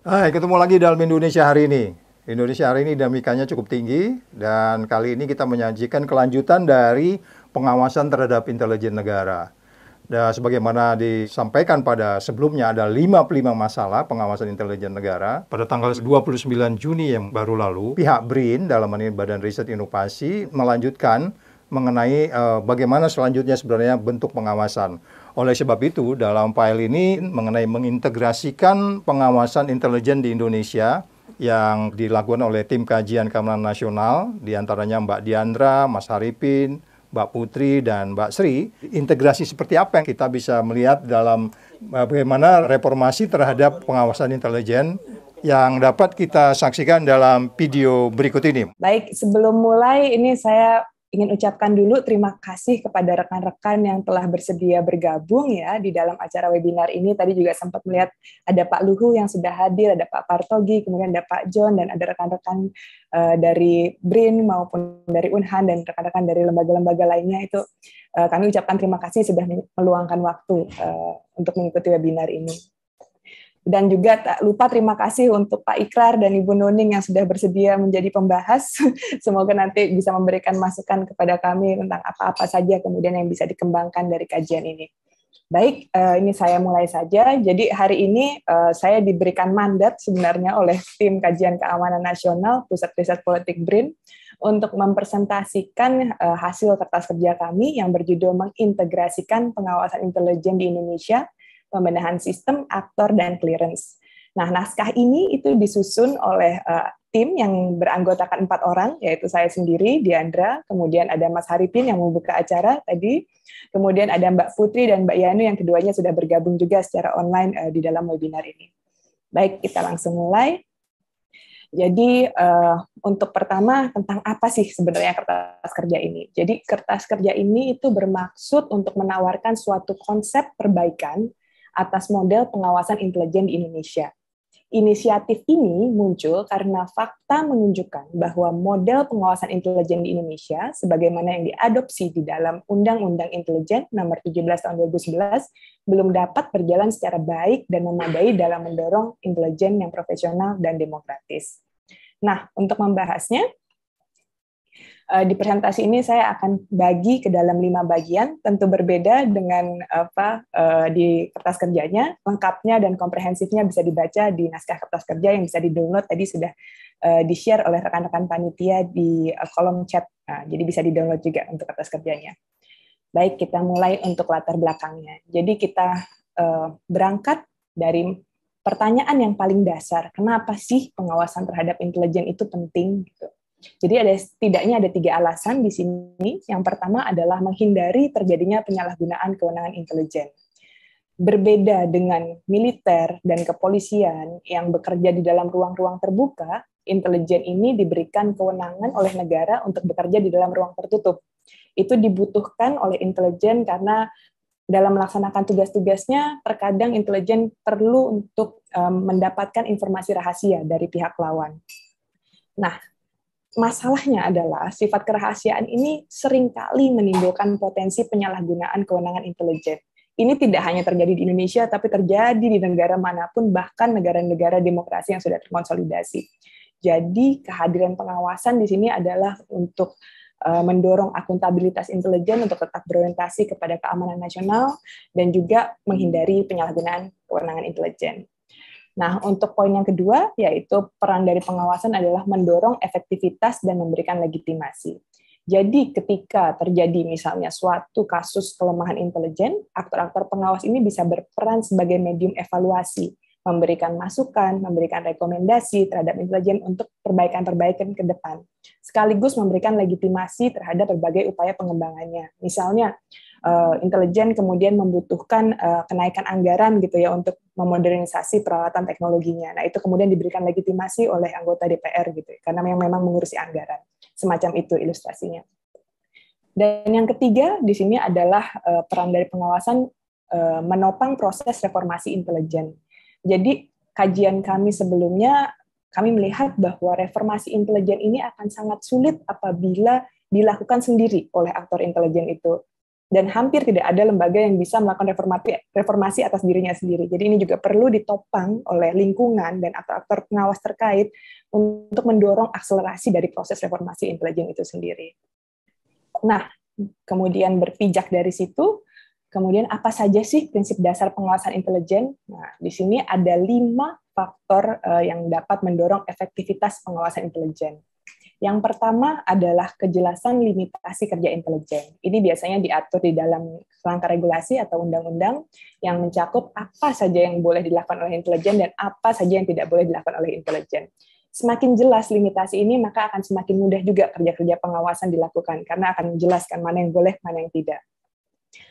Hai, ketemu lagi dalam Indonesia hari ini. Indonesia hari ini dinamikanya cukup tinggi dan kali ini kita menyajikan kelanjutan dari pengawasan terhadap intelijen negara. Dan sebagaimana disampaikan pada sebelumnya ada 55 masalah pengawasan intelijen negara. Pada tanggal 29 Juni yang baru lalu, pihak BRIN dalam ini Badan Riset Inovasi melanjutkan mengenai bagaimana selanjutnya sebenarnya bentuk pengawasan. Oleh sebab itu, dalam file ini mengenai mengintegrasikan pengawasan intelijen di Indonesia yang dilakukan oleh tim kajian keamanan nasional, diantaranya Mbak Diandra, Mas Haripin, Mbak Putri, dan Mbak Sri. Integrasi seperti apa yang kita bisa melihat dalam bagaimana reformasi terhadap pengawasan intelijen yang dapat kita saksikan dalam video berikut ini. Baik, sebelum mulai ini saya ingin ucapkan dulu terima kasih kepada rekan-rekan yang telah bersedia bergabung ya di dalam acara webinar ini. Tadi juga sempat melihat ada Pak Luhu yang sudah hadir, ada Pak Partogi, kemudian ada Pak John, dan ada rekan-rekan dari BRIN maupun dari Unhan dan rekan-rekan dari lembaga-lembaga lainnya. Itu kami ucapkan terima kasih sudah meluangkan waktu untuk mengikuti webinar ini. Dan juga tak lupa terima kasih untuk Pak Ikrar dan Ibu Nuning yang sudah bersedia menjadi pembahas. Semoga nanti bisa memberikan masukan kepada kami tentang apa-apa saja kemudian yang bisa dikembangkan dari kajian ini. Baik, ini saya mulai saja. Jadi hari ini saya diberikan mandat sebenarnya oleh tim kajian keamanan nasional Pusat Riset Politik BRIN untuk mempresentasikan hasil kertas kerja kami yang berjudul mengintegrasikan pengawasan intelijen di Indonesia, pembenahan sistem, aktor, dan clearance. Nah, naskah ini itu disusun oleh tim yang beranggotakan 4 orang, yaitu saya sendiri, Diandra, kemudian ada Mas Haripin yang membuka acara tadi, kemudian ada Mbak Putri dan Mbak Yanu yang keduanya sudah bergabung juga secara online di dalam webinar ini. Baik, kita langsung mulai. Jadi untuk pertama tentang apa sih sebenarnya kertas kerja ini? Jadi kertas kerja ini itu bermaksud untuk menawarkan suatu konsep perbaikan atas model pengawasan intelijen di Indonesia. Inisiatif ini muncul karena fakta menunjukkan bahwa model pengawasan intelijen di Indonesia, sebagaimana yang diadopsi di dalam Undang-Undang Intelijen Nomor 17 Tahun 2011, belum dapat berjalan secara baik dan memadai dalam mendorong intelijen yang profesional dan demokratis. Nah, untuk membahasnya, di presentasi ini saya akan bagi ke dalam 5 bagian, tentu berbeda dengan di kertas kerjanya, lengkapnya dan komprehensifnya bisa dibaca di naskah kertas kerja yang bisa di-download, tadi sudah di-share oleh rekan-rekan panitia di kolom chat, jadi bisa di-download juga untuk kertas kerjanya. Baik, kita mulai untuk latar belakangnya. Jadi kita berangkat dari pertanyaan yang paling dasar, kenapa sih pengawasan terhadap intelijen itu penting? Gitu. Jadi setidaknya ada 3 alasan di sini. Yang pertama adalah menghindari terjadinya penyalahgunaan kewenangan intelijen. Berbeda dengan militer dan kepolisian yang bekerja di dalam ruang-ruang terbuka, intelijen ini diberikan kewenangan oleh negara untuk bekerja di dalam ruang tertutup. Itu dibutuhkan oleh intelijen karena dalam melaksanakan tugas-tugasnya, terkadang intelijen perlu untuk mendapatkan informasi rahasia dari pihak lawan. Nah, masalahnya adalah sifat kerahasiaan ini seringkali menimbulkan potensi penyalahgunaan kewenangan intelijen. Ini tidak hanya terjadi di Indonesia, tapi terjadi di negara manapun, bahkan negara-negara demokrasi yang sudah terkonsolidasi. Jadi kehadiran pengawasan di sini adalah untuk mendorong akuntabilitas intelijen untuk tetap berorientasi kepada keamanan nasional dan juga menghindari penyalahgunaan kewenangan intelijen. Nah, untuk poin yang kedua, yaitu peran dari pengawasan adalah mendorong efektivitas dan memberikan legitimasi. Jadi, ketika terjadi misalnya suatu kasus kelemahan intelijen, aktor-aktor pengawas ini bisa berperan sebagai medium evaluasi, memberikan masukan, memberikan rekomendasi terhadap intelijen untuk perbaikan-perbaikan ke depan, sekaligus memberikan legitimasi terhadap berbagai upaya pengembangannya. Misalnya, intelijen kemudian membutuhkan kenaikan anggaran gitu ya untuk memodernisasi peralatan teknologinya. Nah, itu kemudian diberikan legitimasi oleh anggota DPR gitu ya, karena memang mengurusi anggaran. Semacam itu ilustrasinya. Dan yang ketiga di sini adalah peran dari pengawasan menopang proses reformasi intelijen. Jadi kajian kami sebelumnya kami melihat bahwa reformasi intelijen ini akan sangat sulit apabila dilakukan sendiri oleh aktor intelijen itu. dan hampir tidak ada lembaga yang bisa melakukan reformasi atas dirinya sendiri. Jadi ini juga perlu ditopang oleh lingkungan dan aktor-aktor pengawas terkait untuk mendorong akselerasi dari proses reformasi intelijen itu sendiri. Nah, kemudian berpijak dari situ, kemudian apa saja sih prinsip dasar pengawasan intelijen? Nah, di sini ada 5 faktor yang dapat mendorong efektivitas pengawasan intelijen. Yang pertama adalah kejelasan limitasi kerja intelijen. Ini biasanya diatur di dalam kerangka regulasi atau undang-undang yang mencakup apa saja yang boleh dilakukan oleh intelijen dan apa saja yang tidak boleh dilakukan oleh intelijen. Semakin jelas limitasi ini, maka akan semakin mudah juga kerja-kerja pengawasan dilakukan, karena akan menjelaskan mana yang boleh, mana yang tidak.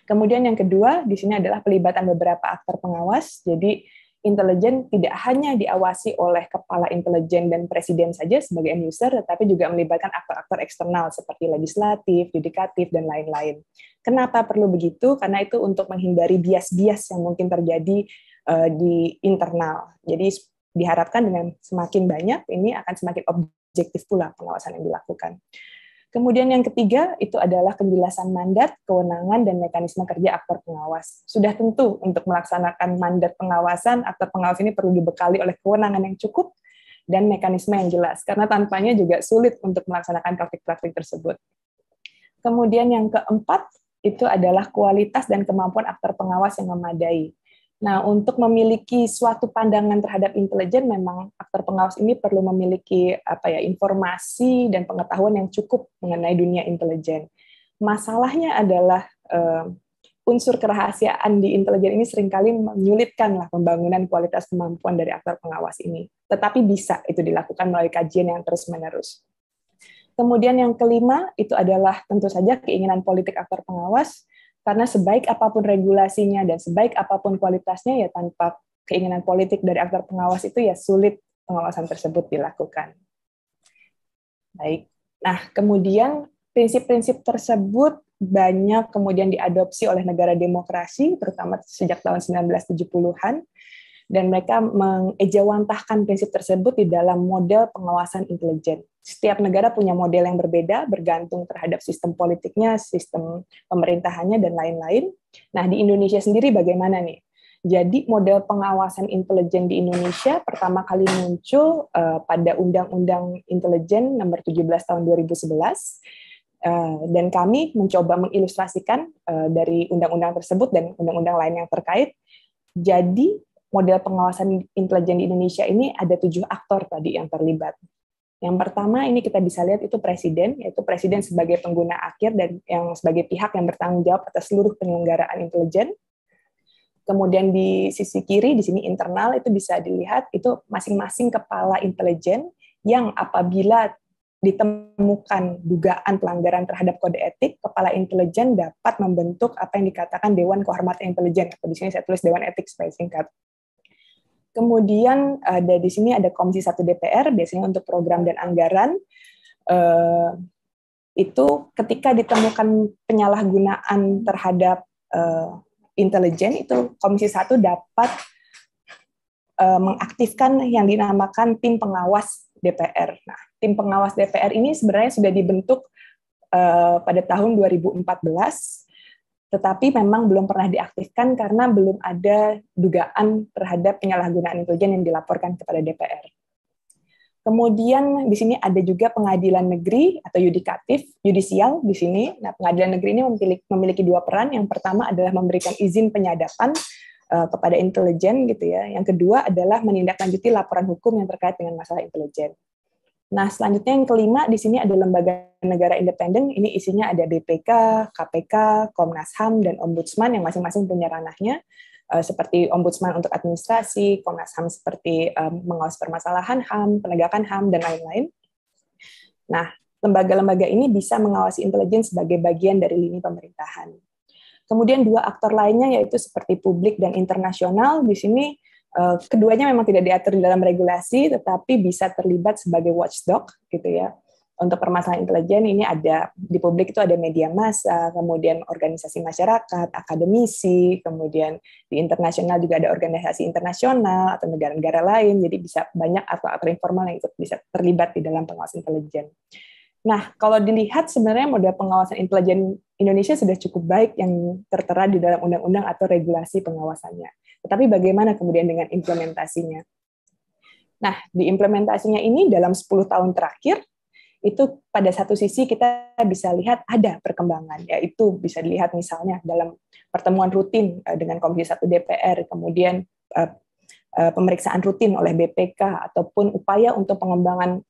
Kemudian yang kedua, di sini adalah pelibatan beberapa aktor pengawas. Jadi intelijen tidak hanya diawasi oleh kepala intelijen dan presiden saja sebagai end user, tetapi juga melibatkan aktor-aktor eksternal seperti legislatif, yudikatif, dan lain-lain. Kenapa perlu begitu? Karena itu untuk menghindari bias-bias yang mungkin terjadi di internal. Jadi diharapkan dengan semakin banyak, ini akan semakin objektif pula pengawasan yang dilakukan. Kemudian yang ketiga, itu adalah penjelasan mandat, kewenangan, dan mekanisme kerja aktor pengawas. Sudah tentu untuk melaksanakan mandat pengawasan, aktor pengawas ini perlu dibekali oleh kewenangan yang cukup dan mekanisme yang jelas, karena tanpanya juga sulit untuk melaksanakan praktik-praktik tersebut. Kemudian yang keempat, itu adalah kualitas dan kemampuan aktor pengawas yang memadai. Nah, untuk memiliki suatu pandangan terhadap intelijen, memang aktor pengawas ini perlu memiliki informasi dan pengetahuan yang cukup mengenai dunia intelijen. Masalahnya adalah unsur kerahasiaan di intelijen ini seringkali menyulitkan pembangunan kualitas kemampuan dari aktor pengawas ini. Tetapi bisa itu dilakukan melalui kajian yang terus-menerus. Kemudian yang kelima, itu adalah tentu saja keinginan politik aktor pengawas. Karena sebaik apapun regulasinya dan sebaik apapun kualitasnya, ya tanpa keinginan politik dari aktor pengawas itu ya sulit pengawasan tersebut dilakukan. Baik. Nah, kemudian prinsip-prinsip tersebut banyak kemudian diadopsi oleh negara demokrasi, terutama sejak tahun 1970-an, dan mereka mengejawantahkan prinsip tersebut di dalam model pengawasan intelijen. Setiap negara punya model yang berbeda, bergantung terhadap sistem politiknya, sistem pemerintahannya, dan lain-lain. Nah, di Indonesia sendiri bagaimana nih? Jadi model pengawasan intelijen di Indonesia pertama kali muncul pada Undang-Undang Intelijen Nomor 17 Tahun 2011, dan kami mencoba mengilustrasikan dari undang-undang tersebut dan undang-undang lain yang terkait. Jadi model pengawasan intelijen di Indonesia ini ada 7 aktor tadi yang terlibat. Yang pertama ini kita bisa lihat itu presiden, yaitu presiden sebagai pengguna akhir dan yang sebagai pihak yang bertanggung jawab atas seluruh penyelenggaraan intelijen. Kemudian di sisi kiri, di sini internal, itu bisa dilihat itu masing-masing kepala intelijen yang apabila ditemukan dugaan pelanggaran terhadap kode etik, kepala intelijen dapat membentuk apa yang dikatakan Dewan Kehormatan Intelijen, atau di sini saya tulis Dewan Etik supaya singkat. Kemudian ada di sini ada Komisi 1 DPR, biasanya untuk program dan anggaran. Itu ketika ditemukan penyalahgunaan terhadap intelijen, itu Komisi 1 dapat mengaktifkan yang dinamakan tim pengawas DPR. Nah, tim pengawas DPR ini sebenarnya sudah dibentuk pada tahun 2014, tetapi memang belum pernah diaktifkan karena belum ada dugaan terhadap penyalahgunaan intelijen yang dilaporkan kepada DPR. Kemudian di sini ada juga pengadilan negeri atau yudisial di sini. Nah, pengadilan negeri ini memiliki 2 peran. Yang pertama adalah memberikan izin penyadapan kepada intelijen gitu ya. Yang kedua adalah menindaklanjuti laporan hukum yang terkait dengan masalah intelijen. Nah, selanjutnya yang kelima, di sini ada lembaga negara independen, ini isinya ada BPK, KPK, Komnas HAM, dan Ombudsman yang masing-masing punya ranahnya, seperti Ombudsman untuk administrasi, Komnas HAM seperti mengawas permasalahan HAM, penegakan HAM, dan lain-lain. Nah, lembaga-lembaga ini bisa mengawasi intelijen sebagai bagian dari lini pemerintahan. Kemudian 2 aktor lainnya, yaitu seperti publik dan internasional, di sini keduanya memang tidak diatur di dalam regulasi, tetapi bisa terlibat sebagai watchdog, gitu ya. Untuk permasalahan intelijen ini ada di publik itu ada media massa, kemudian organisasi masyarakat, akademisi, kemudian di internasional juga ada organisasi internasional atau negara-negara lain. Jadi bisa banyak aktor-aktor informal yang ikut bisa terlibat di dalam pengawasan intelijen. Nah, kalau dilihat sebenarnya model pengawasan intelijen Indonesia sudah cukup baik yang tertera di dalam undang-undang atau regulasi pengawasannya. Tetapi bagaimana kemudian dengan implementasinya? Nah, di implementasinya ini dalam 10 tahun terakhir, itu pada satu sisi kita bisa lihat ada perkembangan, yaitu bisa dilihat misalnya dalam pertemuan rutin dengan Komisi 1 DPR, kemudian pemeriksaan rutin oleh BPK, ataupun upaya untuk pengembangan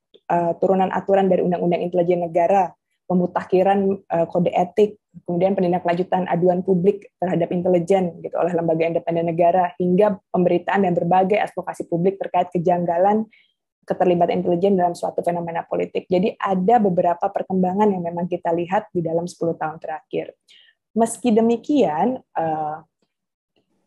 turunan aturan dari Undang-Undang Intelijen Negara, pemutakhiran kode etik, kemudian penindaklanjutan aduan publik terhadap intelijen gitu oleh lembaga independen negara, hingga pemberitaan dan berbagai advokasi publik terkait kejanggalan keterlibatan intelijen dalam suatu fenomena politik. Jadi ada beberapa perkembangan yang memang kita lihat di dalam 10 tahun terakhir. Meski demikian,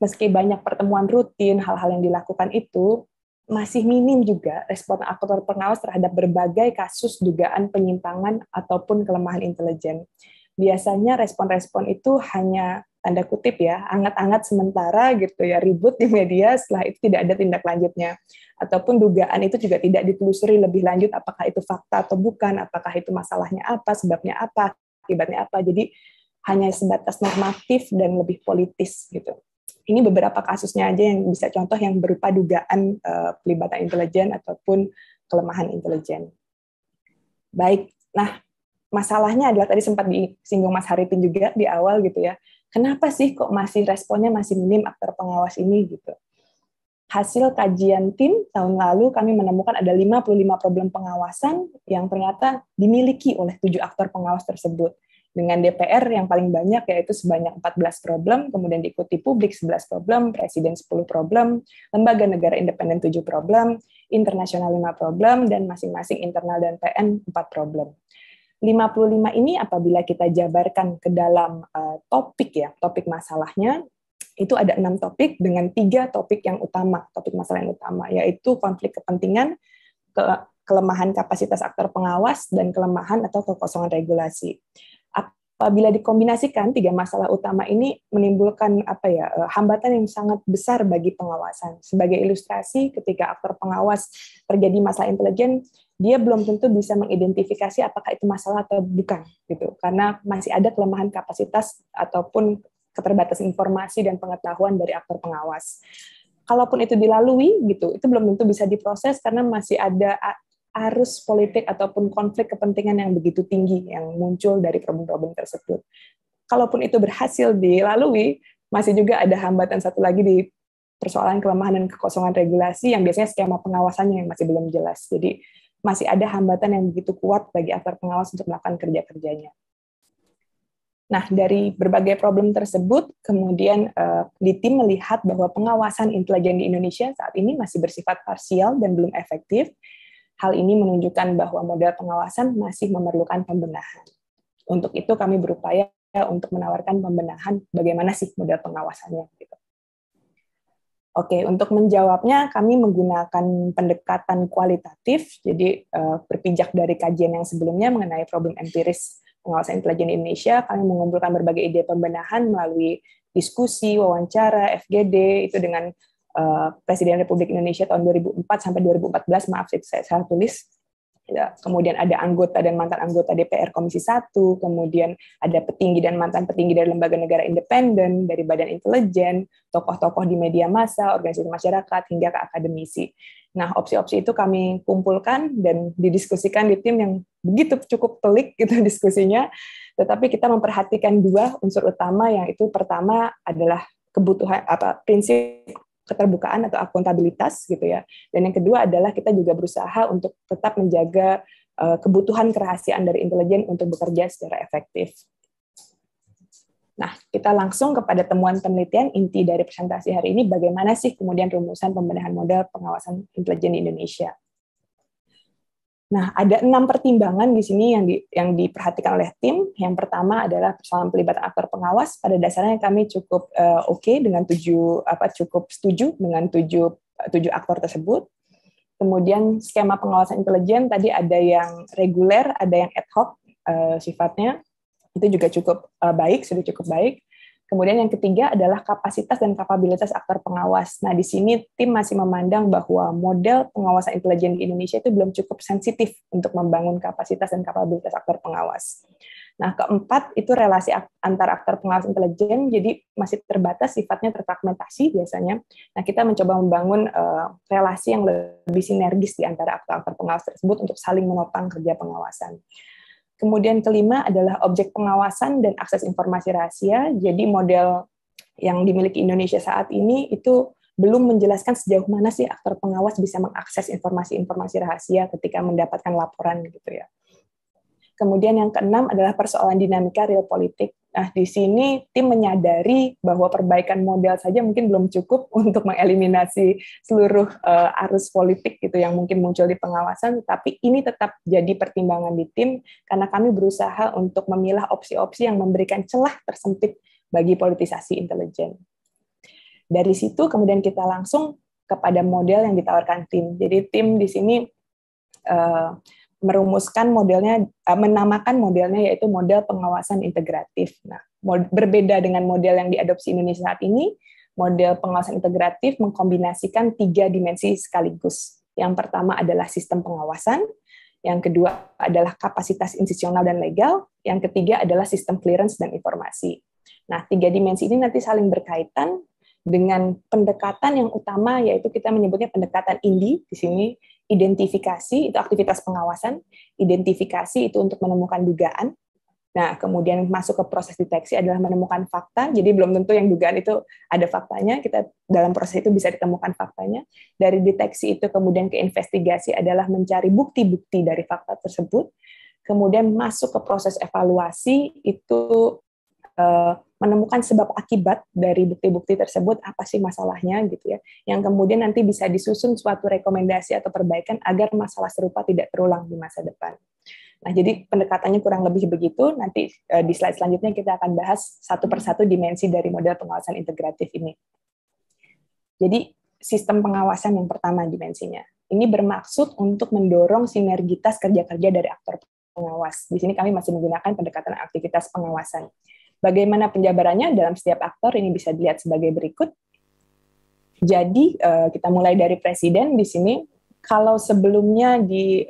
meski banyak pertemuan rutin, hal-hal yang dilakukan itu, masih minim juga respon aktor pengawas terhadap berbagai kasus dugaan penyimpangan ataupun kelemahan intelijen. Biasanya respon-respon itu hanya tanda kutip ya, anget-anget sementara gitu ya, ribut di media, setelah itu tidak ada tindak lanjutnya. Ataupun dugaan itu juga tidak ditelusuri lebih lanjut, apakah itu fakta atau bukan, apakah itu masalahnya apa, sebabnya apa, akibatnya apa. Jadi hanya sebatas normatif dan lebih politis gitu. Ini beberapa kasusnya aja yang bisa contoh yang berupa dugaan pelibatan intelijen ataupun kelemahan intelijen. Baik, nah masalahnya adalah tadi sempat disinggung Mas Haripin juga di awal gitu ya. Kenapa sih kok masih responnya masih minim aktor pengawas ini gitu? Hasil kajian tim tahun lalu kami menemukan ada 55 problem pengawasan yang ternyata dimiliki oleh 7 aktor pengawas tersebut. Dengan DPR yang paling banyak yaitu sebanyak 14 problem, kemudian diikuti publik 11 problem, presiden 10 problem, lembaga negara independen 7 problem, internasional 5 problem, dan masing-masing internal dan PN 4 problem. 55 ini apabila kita jabarkan ke dalam topik ya, topik masalahnya, itu ada 6 topik dengan 3 topik yang utama, topik masalah yang utama, yaitu konflik kepentingan, kelemahan kapasitas aktor pengawas, dan kelemahan atau kekosongan regulasi. Apabila dikombinasikan 3 masalah utama ini menimbulkan hambatan yang sangat besar bagi pengawasan. Sebagai ilustrasi, ketika aktor pengawas terjadi masalah intelijen, dia belum tentu bisa mengidentifikasi apakah itu masalah atau bukan, gitu. Karena masih ada kelemahan kapasitas ataupun keterbatasan informasi dan pengetahuan dari aktor pengawas. Kalaupun itu dilalui, gitu, itu belum tentu bisa diproses karena masih ada arus politik ataupun konflik kepentingan yang begitu tinggi yang muncul dari problem-problem tersebut. Kalaupun itu berhasil dilalui, masih juga ada hambatan satu lagi di persoalan kelemahan dan kekosongan regulasi yang biasanya skema pengawasannya yang masih belum jelas. Jadi masih ada hambatan yang begitu kuat bagi aktor pengawas untuk melakukan kerja-kerjanya. Nah, dari berbagai problem tersebut, kemudian di tim melihat bahwa pengawasan intelijen di Indonesia saat ini masih bersifat parsial dan belum efektif. Hal ini menunjukkan bahwa model pengawasan masih memerlukan pembenahan. Untuk itu kami berupaya untuk menawarkan pembenahan bagaimana sih model pengawasannya. Gitu. Oke, untuk menjawabnya kami menggunakan pendekatan kualitatif, jadi berpijak dari kajian yang sebelumnya mengenai problem empiris pengawasan intelijen di Indonesia, kami mengumpulkan berbagai ide pembenahan melalui diskusi, wawancara, FGD, itu dengan Presiden Republik Indonesia tahun 2004 sampai 2014, maaf saya salah tulis. Ya, kemudian ada anggota dan mantan anggota DPR Komisi 1, kemudian ada petinggi dan mantan petinggi dari lembaga negara independen, dari badan intelijen, tokoh-tokoh di media massa, organisasi masyarakat, hingga ke akademisi. Nah, opsi-opsi itu kami kumpulkan dan didiskusikan di tim yang begitu cukup pelik gitu diskusinya, tetapi kita memperhatikan 2 unsur utama, yang itu pertama adalah kebutuhan prinsip keterbukaan atau akuntabilitas gitu ya. Dan yang kedua adalah kita juga berusaha untuk tetap menjaga kebutuhan kerahasiaan dari intelijen untuk bekerja secara efektif. Nah, kita langsung kepada temuan penelitian inti dari presentasi hari ini, bagaimana sih kemudian rumusan pembenahan model pengawasan intelijen di Indonesia. Nah, ada 6 pertimbangan di sini yang diperhatikan oleh tim. Yang pertama adalah persoalan pelibatan aktor pengawas. Pada dasarnya kami cukup oke dengan cukup setuju dengan 7 aktor tersebut. Kemudian skema pengawasan intelijen tadi ada yang reguler, ada yang ad hoc sifatnya. Itu juga cukup baik, sudah cukup baik. Kemudian yang ketiga adalah kapasitas dan kapabilitas aktor pengawas. Nah, di sini tim masih memandang bahwa model pengawasan intelijen di Indonesia itu belum cukup sensitif untuk membangun kapasitas dan kapabilitas aktor pengawas. Nah, keempat itu relasi antar aktor pengawas intelijen, jadi masih terbatas, sifatnya terfragmentasi biasanya. Nah, kita mencoba membangun relasi yang lebih sinergis di antara aktor-aktor pengawas tersebut untuk saling menopang kerja pengawasan. Kemudian kelima adalah objek pengawasan dan akses informasi rahasia. Jadi model yang dimiliki Indonesia saat ini itu belum menjelaskan sejauh mana sih aktor pengawas bisa mengakses informasi-informasi rahasia ketika mendapatkan laporan gitu ya. Kemudian yang keenam adalah persoalan dinamika real politik. Nah, di sini tim menyadari bahwa perbaikan model saja mungkin belum cukup untuk mengeliminasi seluruh arus politik gitu yang mungkin muncul di pengawasan, tapi ini tetap jadi pertimbangan di tim karena kami berusaha untuk memilah opsi-opsi yang memberikan celah tersempit bagi politisasi intelijen. Dari situ kemudian kita langsung kepada model yang ditawarkan tim. Jadi tim di sini merumuskan modelnya, menamakan modelnya yaitu model pengawasan integratif. Nah, berbeda dengan model yang diadopsi Indonesia saat ini, model pengawasan integratif mengkombinasikan 3 dimensi sekaligus. Yang pertama adalah sistem pengawasan, yang kedua adalah kapasitas institusional dan legal, yang ketiga adalah sistem clearance dan informasi. Nah, 3 dimensi ini nanti saling berkaitan dengan pendekatan yang utama, yaitu kita menyebutnya pendekatan INDI di sini. Identifikasi itu aktivitas pengawasan, identifikasi itu untuk menemukan dugaan. Nah, kemudian masuk ke proses deteksi adalah menemukan fakta. Jadi belum tentu yang dugaan itu ada faktanya, kita dalam proses itu bisa ditemukan faktanya. Dari deteksi itu kemudian ke investigasi adalah mencari bukti-bukti dari fakta tersebut. Kemudian masuk ke proses evaluasi itu menemukan sebab akibat dari bukti-bukti tersebut, apa sih masalahnya gitu ya, yang kemudian nanti bisa disusun suatu rekomendasi atau perbaikan agar masalah serupa tidak terulang di masa depan. Nah, jadi pendekatannya kurang lebih begitu. Nanti di slide selanjutnya kita akan bahas satu persatu dimensi dari model pengawasan integratif ini. Jadi sistem pengawasan yang pertama dimensinya. Ini bermaksud untuk mendorong sinergitas kerja-kerja dari aktor pengawas. Di sini kami masih menggunakan pendekatan aktivitas pengawasan. Bagaimana penjabarannya dalam setiap aktor ini bisa dilihat sebagai berikut. Jadi kita mulai dari presiden di sini. Kalau sebelumnya di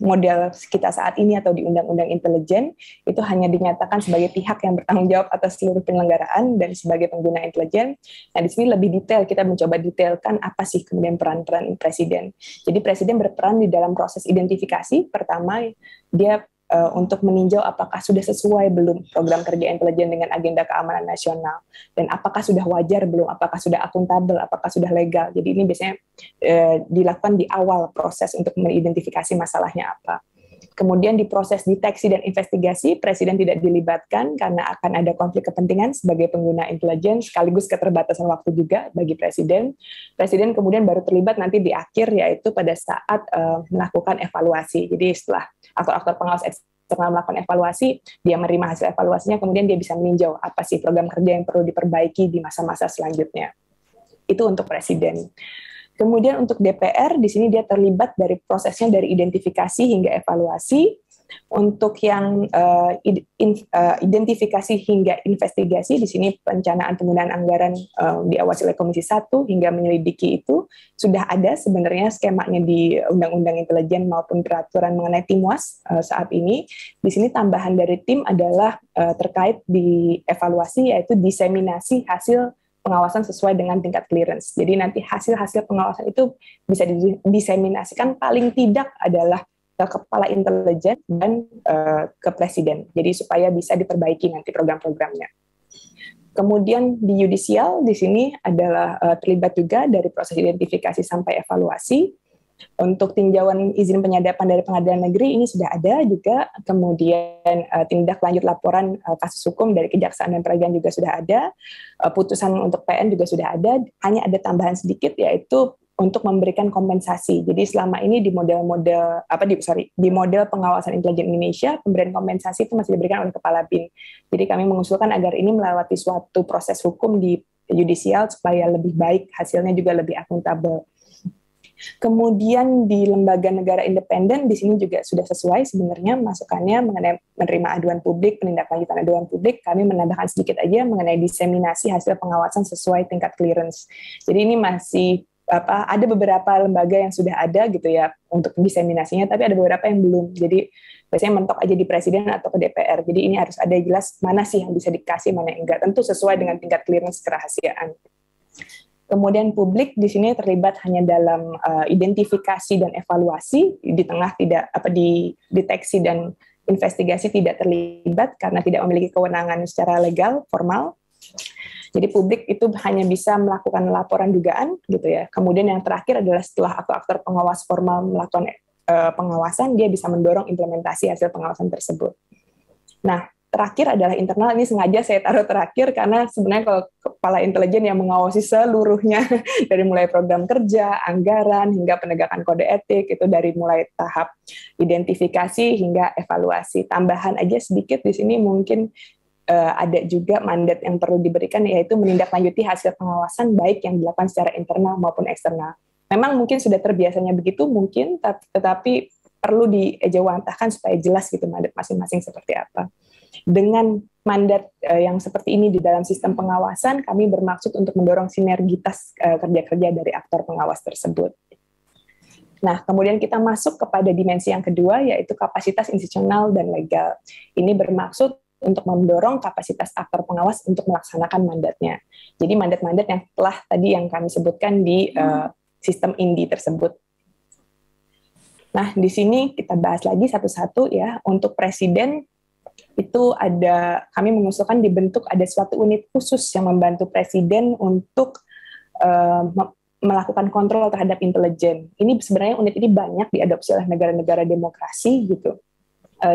model kita saat ini atau di Undang-Undang Intelijen itu hanya dinyatakan sebagai pihak yang bertanggung jawab atas seluruh penyelenggaraan dan sebagai pengguna intelijen. Nah, di sini lebih detail, kita mencoba detailkan apa sih kemudian peran-peran presiden. Jadi presiden berperan di dalam proses identifikasi. Pertama, dia untuk meninjau apakah sudah sesuai belum program kerja intelijen dengan agenda keamanan nasional, dan apakah sudah wajar belum, apakah sudah akuntabel, apakah sudah legal. Jadi ini biasanya dilakukan di awal proses untuk mengidentifikasi masalahnya apa. Kemudian di proses deteksi dan investigasi, presiden tidak dilibatkan karena akan ada konflik kepentingan sebagai pengguna intelijen, sekaligus keterbatasan waktu juga bagi presiden. Presiden kemudian baru terlibat nanti di akhir, yaitu pada saat melakukan evaluasi. Jadi setelah aktor-aktor pengawas eksternal melakukan evaluasi, dia menerima hasil evaluasinya, kemudian dia bisa meninjau apa sih program kerja yang perlu diperbaiki di masa-masa selanjutnya. Itu untuk presiden. Kemudian untuk DPR, di sini dia terlibat dari prosesnya dari identifikasi hingga evaluasi. Untuk yang identifikasi hingga investigasi, di sini perencanaan penggunaan anggaran diawasi oleh Komisi 1 hingga menyelidiki itu sudah ada sebenarnya skemanya di Undang-Undang Intelijen maupun peraturan mengenai Timwas saat ini. Di sini tambahan dari tim adalah terkait di evaluasi, yaitu diseminasi hasil pengawasan sesuai dengan tingkat clearance. Jadi nanti hasil-hasil pengawasan itu bisa diseminasikan paling tidak adalah ke kepala intelijen dan ke presiden. Jadi supaya bisa diperbaiki nanti program-programnya. Kemudian di yudisial di sini adalah terlibat juga dari proses identifikasi sampai evaluasi. Untuk tinjauan izin penyadapan dari pengadilan negeri ini sudah ada juga. Kemudian tindak lanjut laporan kasus hukum dari kejaksaan dan peradilan juga sudah ada. Putusan untuk PN juga sudah ada. Hanya ada tambahan sedikit, yaitu untuk memberikan kompensasi. Jadi selama ini di model-model di model pengawasan intelijen Indonesia, pemberian kompensasi itu masih diberikan oleh Kepala BIN. Jadi kami mengusulkan agar ini melewati suatu proses hukum di yudisial supaya lebih baik, hasilnya juga lebih akuntabel. Kemudian di lembaga negara independen di sini juga sudah sesuai sebenarnya masukannya mengenai menerima aduan publik, penindaklanjutan aduan publik. Kami menambahkan sedikit aja mengenai diseminasi hasil pengawasan sesuai tingkat clearance. Jadi ini masih ada beberapa lembaga yang sudah ada gitu ya untuk diseminasinya, tapi ada beberapa yang belum. Jadi biasanya mentok aja di presiden atau ke DPR. Jadi ini harus ada jelas mana sih yang bisa dikasih, mana yang enggak. Tentu sesuai dengan tingkat clearance kerahasiaan. Kemudian publik di sini terlibat hanya dalam identifikasi dan evaluasi, di tengah tidak di deteksi dan investigasi tidak terlibat karena tidak memiliki kewenangan secara legal formal. Jadi publik itu hanya bisa melakukan laporan dugaan gitu ya. Kemudian yang terakhir adalah setelah aktor-aktor pengawas formal melakukan pengawasan, dia bisa mendorong implementasi hasil pengawasan tersebut. Nah, terakhir adalah internal. Ini sengaja saya taruh terakhir karena sebenarnya kalau kepala intelijen yang mengawasi seluruhnya dari mulai program kerja, anggaran, hingga penegakan kode etik, itu dari mulai tahap identifikasi hingga evaluasi. Tambahan aja sedikit di sini mungkin ada juga mandat yang perlu diberikan, yaitu menindaklanjuti hasil pengawasan baik yang dilakukan secara internal maupun eksternal. Memang mungkin sudah terbiasanya begitu mungkin, tetapi perlu diejawantahkan supaya jelas gitu mandat masing-masing seperti apa. Dengan mandat yang seperti ini di dalam sistem pengawasan, kami bermaksud untuk mendorong sinergitas kerja-kerja dari aktor pengawas tersebut. Nah, kemudian kita masuk kepada dimensi yang kedua, yaitu kapasitas institusional dan legal. Ini bermaksud untuk mendorong kapasitas aktor pengawas untuk melaksanakan mandatnya. Jadi mandat-mandat yang telah tadi yang kami sebutkan di sistem INDI tersebut. Nah, di sini kita bahas lagi satu-satu ya. Untuk presiden itu kami mengusulkan dibentuk ada suatu unit khusus yang membantu presiden untuk melakukan kontrol terhadap intelijen. Ini sebenarnya unit ini banyak diadopsi oleh negara-negara demokrasi gitu.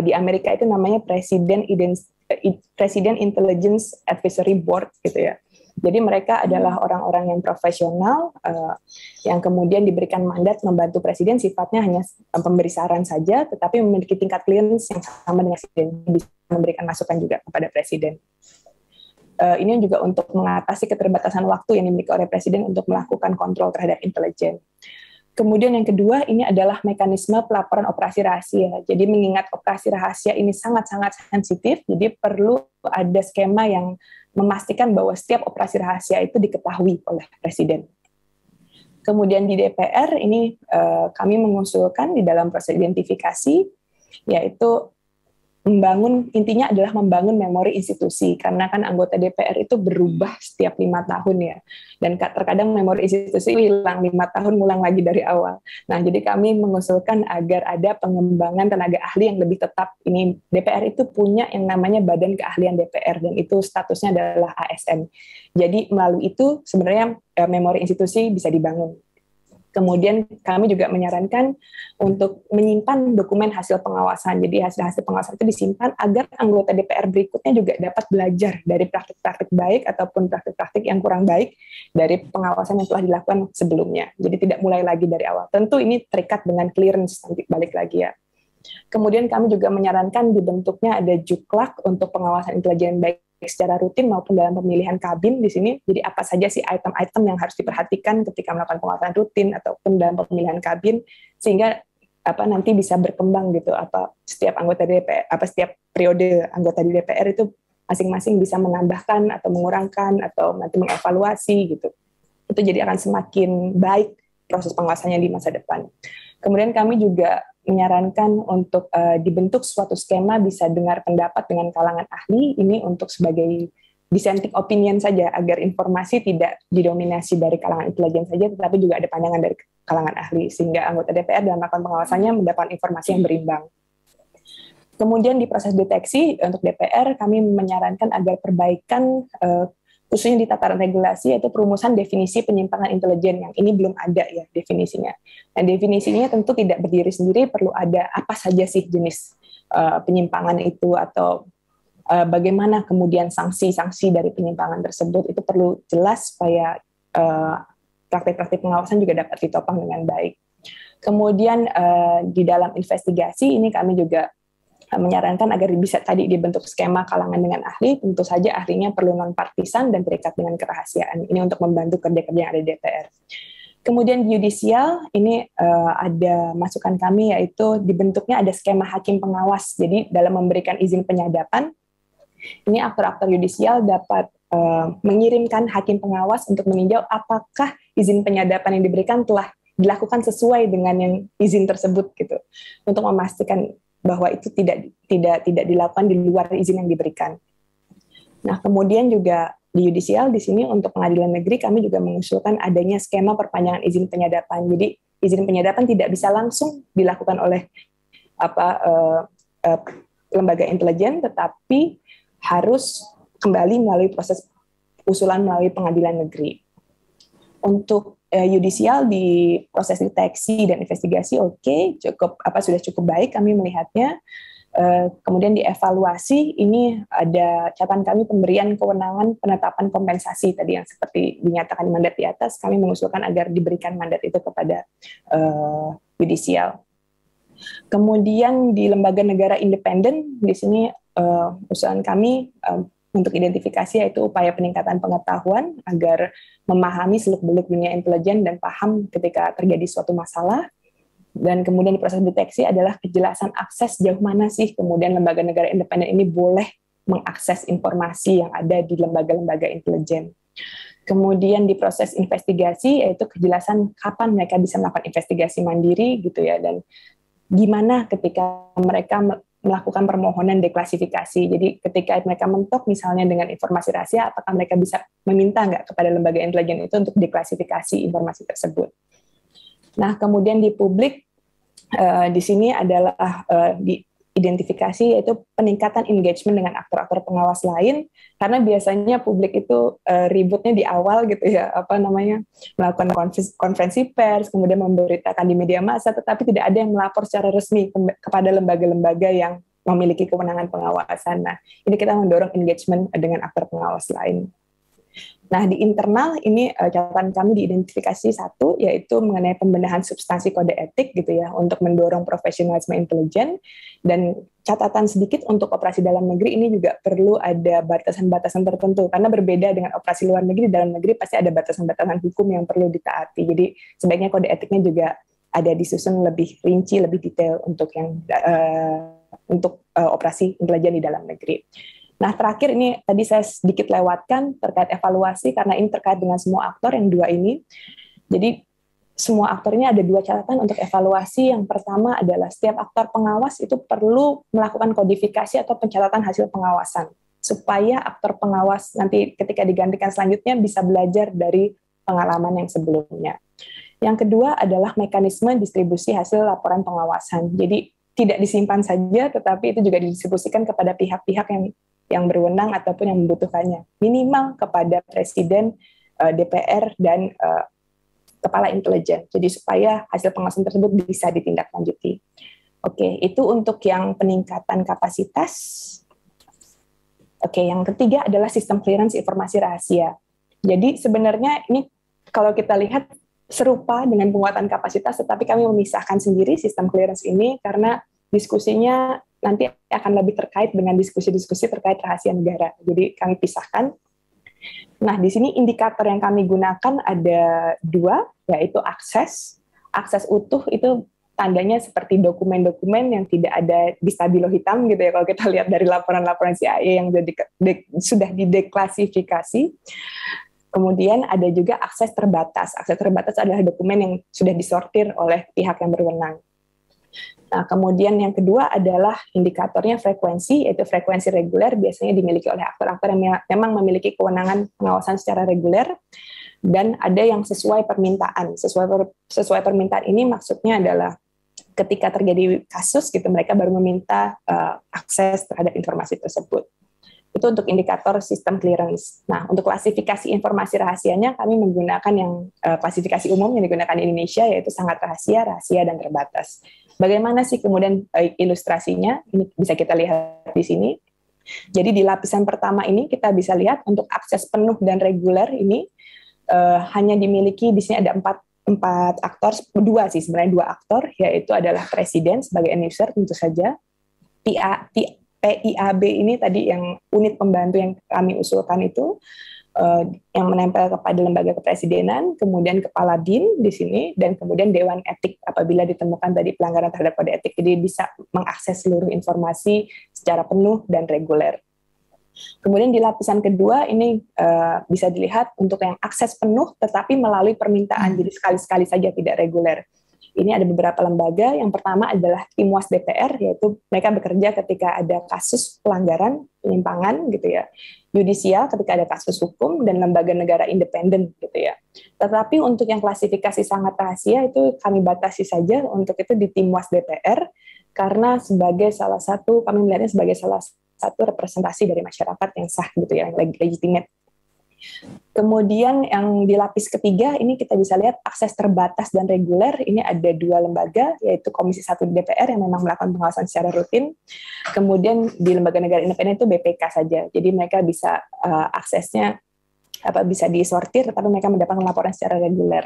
Di Amerika itu namanya President Intelligence Advisory Board gitu ya. Jadi mereka adalah orang-orang yang profesional yang kemudian diberikan mandat membantu presiden, sifatnya hanya pemberi saran saja, tetapi memiliki tingkat clearance yang sama dengan presiden, bisa memberikan masukan juga kepada presiden. Ini juga untuk mengatasi keterbatasan waktu yang dimiliki oleh presiden untuk melakukan kontrol terhadap intelijen. Kemudian yang kedua, ini adalah mekanisme pelaporan operasi rahasia. Jadi mengingat operasi rahasia ini sangat-sangat sensitif, jadi perlu ada skema yang memastikan bahwa setiap operasi rahasia itu diketahui oleh presiden. Kemudian di DPR ini kami mengusulkan di dalam proses identifikasi, yaitu intinya adalah membangun memori institusi, karena kan anggota DPR itu berubah setiap 5 tahun ya, dan terkadang memori institusi hilang 5 tahun, ngulang lagi dari awal. Nah, jadi kami mengusulkan agar ada pengembangan tenaga ahli yang lebih tetap. Ini DPR itu punya yang namanya Badan Keahlian DPR, dan itu statusnya adalah ASN. Jadi melalui itu sebenarnya memori institusi bisa dibangun. Kemudian kami juga menyarankan untuk menyimpan dokumen hasil pengawasan. Jadi hasil-hasil pengawasan itu disimpan agar anggota DPR berikutnya juga dapat belajar dari praktik-praktik baik ataupun praktik-praktik yang kurang baik dari pengawasan yang telah dilakukan sebelumnya. Jadi tidak mulai lagi dari awal. Tentu ini terikat dengan clearance, nanti balik lagi ya. Kemudian kami juga menyarankan dibentuknya ada Juklak untuk pengawasan intelijen baik secara rutin maupun dalam pemilihan kabin di sini. Jadi apa saja sih item-item yang harus diperhatikan ketika melakukan pengawasan rutin ataupun dalam pemilihan kabin, sehingga nanti bisa berkembang gitu, setiap anggota DPR, setiap periode anggota di DPR itu masing-masing bisa menambahkan atau mengurangkan atau nanti mengevaluasi gitu. Itu jadi akan semakin baik proses pengawasannya di masa depan. Kemudian kami juga menyarankan untuk dibentuk suatu skema bisa dengar pendapat dengan kalangan ahli, ini untuk sebagai dissenting opinion saja, agar informasi tidak didominasi dari kalangan intelijen saja, tetapi juga ada pandangan dari kalangan ahli, sehingga anggota DPR dalam melakukan pengawasannya mendapatkan informasi yang berimbang. Kemudian di proses deteksi untuk DPR, kami menyarankan agar perbaikan khususnya di tataran regulasi, yaitu perumusan definisi penyimpangan intelijen, yang ini belum ada ya definisinya. Dan definisinya tentu tidak berdiri sendiri, perlu ada apa saja sih jenis penyimpangan itu, atau bagaimana kemudian sanksi-sanksi dari penyimpangan tersebut, itu perlu jelas supaya praktik-praktik pengawasan juga dapat ditopang dengan baik. Kemudian di dalam investigasi ini kami juga menyarankan agar bisa tadi dibentuk skema kalangan dengan ahli, tentu saja ahlinya perlu non-partisan dan terikat dengan kerahasiaan. Ini untuk membantu kerja-kerja yang ada di DPR. Kemudian yudisial, ini ada masukan kami, yaitu dibentuknya ada skema hakim pengawas. Jadi dalam memberikan izin penyadapan, ini aktor-aktor yudisial dapat mengirimkan hakim pengawas untuk meninjau apakah izin penyadapan yang diberikan telah dilakukan sesuai dengan yang izin tersebut gitu, untuk memastikan bahwa itu tidak dilakukan di luar izin yang diberikan. Nah, kemudian juga di yudisial di sini untuk pengadilan negeri kami juga mengusulkan adanya skema perpanjangan izin penyadapan. Jadi izin penyadapan tidak bisa langsung dilakukan oleh lembaga intelijen, tetapi harus kembali melalui proses usulan melalui pengadilan negeri. Untuk yudisial di proses deteksi dan investigasi sudah cukup baik kami melihatnya. Kemudian dievaluasi, ini ada catatan kami pemberian kewenangan penetapan kompensasi tadi yang seperti dinyatakan mandat di atas, kami mengusulkan agar diberikan mandat itu kepada yudisial. Kemudian di lembaga negara independen, di sini usulan kami untuk identifikasi yaitu upaya peningkatan pengetahuan agar memahami seluk-beluk dunia intelijen dan paham ketika terjadi suatu masalah. Dan kemudian di proses deteksi adalah kejelasan akses jauh mana sih kemudian lembaga negara independen ini boleh mengakses informasi yang ada di lembaga-lembaga intelijen. Kemudian di proses investigasi yaitu kejelasan kapan mereka bisa melakukan investigasi mandiri gitu ya, dan gimana ketika mereka melakukan permohonan deklasifikasi. Jadi ketika mereka mentok misalnya dengan informasi rahasia, apakah mereka bisa meminta nggak kepada lembaga intelijen itu untuk deklasifikasi informasi tersebut. Nah, kemudian di publik, di sini adalah di identifikasi yaitu peningkatan engagement dengan aktor-aktor pengawas lain, karena biasanya publik itu ributnya di awal gitu ya, melakukan konferensi pers, kemudian memberitakan di media massa, tetapi tidak ada yang melapor secara resmi kepada lembaga-lembaga yang memiliki kewenangan pengawasan. Nah, ini kita mendorong engagement dengan aktor pengawas lain. Nah, di internal ini catatan kami diidentifikasi satu, yaitu mengenai pembenahan substansi kode etik gitu ya, untuk mendorong profesionalisme intelijen, dan catatan sedikit untuk operasi dalam negeri ini juga perlu ada batasan-batasan tertentu, karena berbeda dengan operasi luar negeri, di dalam negeri pasti ada batasan-batasan hukum yang perlu ditaati. Jadi sebaiknya kode etiknya juga ada disusun lebih rinci, lebih detail untuk yang operasi intelijen di dalam negeri. Nah, terakhir ini tadi saya sedikit lewatkan terkait evaluasi, karena ini terkait dengan semua aktor yang dua ini. Jadi, semua aktor ini ada dua catatan untuk evaluasi. Yang pertama adalah setiap aktor pengawas itu perlu melakukan kodifikasi atau pencatatan hasil pengawasan, supaya aktor pengawas nanti ketika digantikan selanjutnya bisa belajar dari pengalaman yang sebelumnya. Yang kedua adalah mekanisme distribusi hasil laporan pengawasan. Jadi, tidak disimpan saja, tetapi itu juga didistribusikan kepada pihak-pihak yang berwenang ataupun yang membutuhkannya, minimal kepada Presiden, DPR, dan Kepala Intelijen. Jadi supaya hasil pengawasan tersebut bisa ditindaklanjuti. Oke, itu untuk yang peningkatan kapasitas. Oke, yang ketiga adalah sistem clearance informasi rahasia. Jadi sebenarnya ini kalau kita lihat serupa dengan penguatan kapasitas, tetapi kami memisahkan sendiri sistem clearance ini karena diskusinya nanti akan lebih terkait dengan diskusi-diskusi terkait rahasia negara. Jadi kami pisahkan. Nah, di sini indikator yang kami gunakan ada dua, yaitu akses. Akses utuh itu tandanya seperti dokumen-dokumen yang tidak ada di stabilo hitam gitu ya, kalau kita lihat dari laporan-laporan CIA yang sudah dideklasifikasi. Kemudian ada juga akses terbatas. Akses terbatas adalah dokumen yang sudah disortir oleh pihak yang berwenang. Nah, kemudian yang kedua adalah indikatornya frekuensi, yaitu frekuensi reguler biasanya dimiliki oleh aktor-aktor yang memang memiliki kewenangan pengawasan secara reguler, dan ada yang sesuai permintaan. Sesuai permintaan ini maksudnya adalah ketika terjadi kasus gitu, mereka baru meminta akses terhadap informasi tersebut. Itu untuk indikator sistem clearance. Nah, untuk klasifikasi informasi rahasianya, kami menggunakan yang klasifikasi umum yang digunakan di Indonesia, yaitu sangat rahasia, rahasia, dan terbatas. Bagaimana sih kemudian ilustrasinya? Ini bisa kita lihat di sini. Jadi di lapisan pertama ini kita bisa lihat untuk akses penuh dan reguler ini hanya dimiliki, di sini ada empat aktor, dua sebenarnya aktor, yaitu adalah Presiden sebagai end user tentu saja, PIAB ini tadi yang unit pembantu yang kami usulkan itu, yang menempel kepada lembaga kepresidenan, kemudian kepala BIN di sini, dan kemudian Dewan Etik apabila ditemukan tadi pelanggaran terhadap kode etik, jadi bisa mengakses seluruh informasi secara penuh dan reguler. Kemudian di lapisan kedua ini bisa dilihat untuk yang akses penuh tetapi melalui permintaan, jadi sekali-sekali saja tidak reguler. Ini ada beberapa lembaga. Yang pertama adalah Timuas DPR, yaitu mereka bekerja ketika ada kasus pelanggaran, penyimpangan gitu ya. Yudisial ketika ada kasus hukum, dan lembaga negara independen gitu ya. Tetapi untuk yang klasifikasi sangat rahasia itu kami batasi saja untuk itu di Timuas DPR, karena sebagai salah satu, kami melihatnya sebagai salah satu representasi dari masyarakat yang sah gitu ya, yang legitimate. Kemudian yang di lapis ketiga ini kita bisa lihat akses terbatas dan reguler. Ini ada dua lembaga, yaitu Komisi 1 DPR yang memang melakukan pengawasan secara rutin. Kemudian di lembaga negara independen itu BPK saja. Jadi mereka bisa aksesnya bisa disortir, tetapi mereka mendapatkan laporan secara reguler.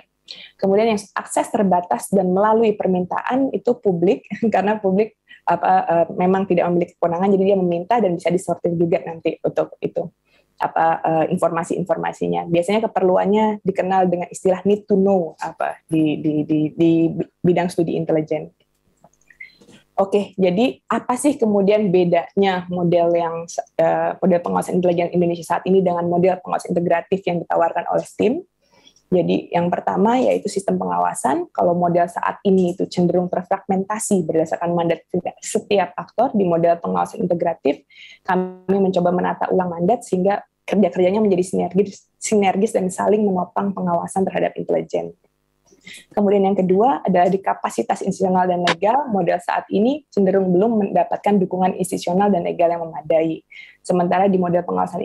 Kemudian yang akses terbatas dan melalui permintaan itu publik, karena publik memang tidak memiliki kewenangan, jadi dia meminta dan bisa disortir juga nanti untuk itu informasi-informasinya. Biasanya keperluannya dikenal dengan istilah need to know di bidang studi intelijen. Oke, jadi apa sih kemudian bedanya model pengawasan intelijen Indonesia saat ini dengan model pengawasan integratif yang ditawarkan oleh STIM? Jadi yang pertama yaitu sistem pengawasan. Kalau model saat ini itu cenderung terfragmentasi berdasarkan mandat setiap aktor. Di model pengawasan integratif, kami mencoba menata ulang mandat sehingga kerja-kerjanya menjadi sinergis dan saling menopang pengawasan terhadap intelijen. Kemudian yang kedua adalah di kapasitas institusional dan legal. Model saat ini cenderung belum mendapatkan dukungan institusional dan legal yang memadai. Sementara di model pengawasan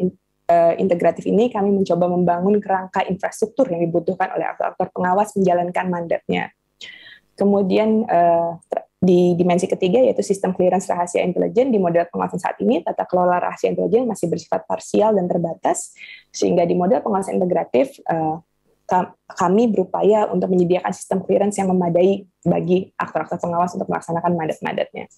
integratif ini kami mencoba membangun kerangka infrastruktur yang dibutuhkan oleh aktor-aktor pengawas menjalankan mandatnya. Kemudian di dimensi ketiga yaitu sistem clearance rahasia intelijen. Di model pengawasan saat ini tata kelola rahasia intelijen masih bersifat parsial dan terbatas, sehingga di model pengawasan integratif kami berupaya untuk menyediakan sistem clearance yang memadai bagi aktor-aktor pengawas untuk melaksanakan mandat-mandatnya.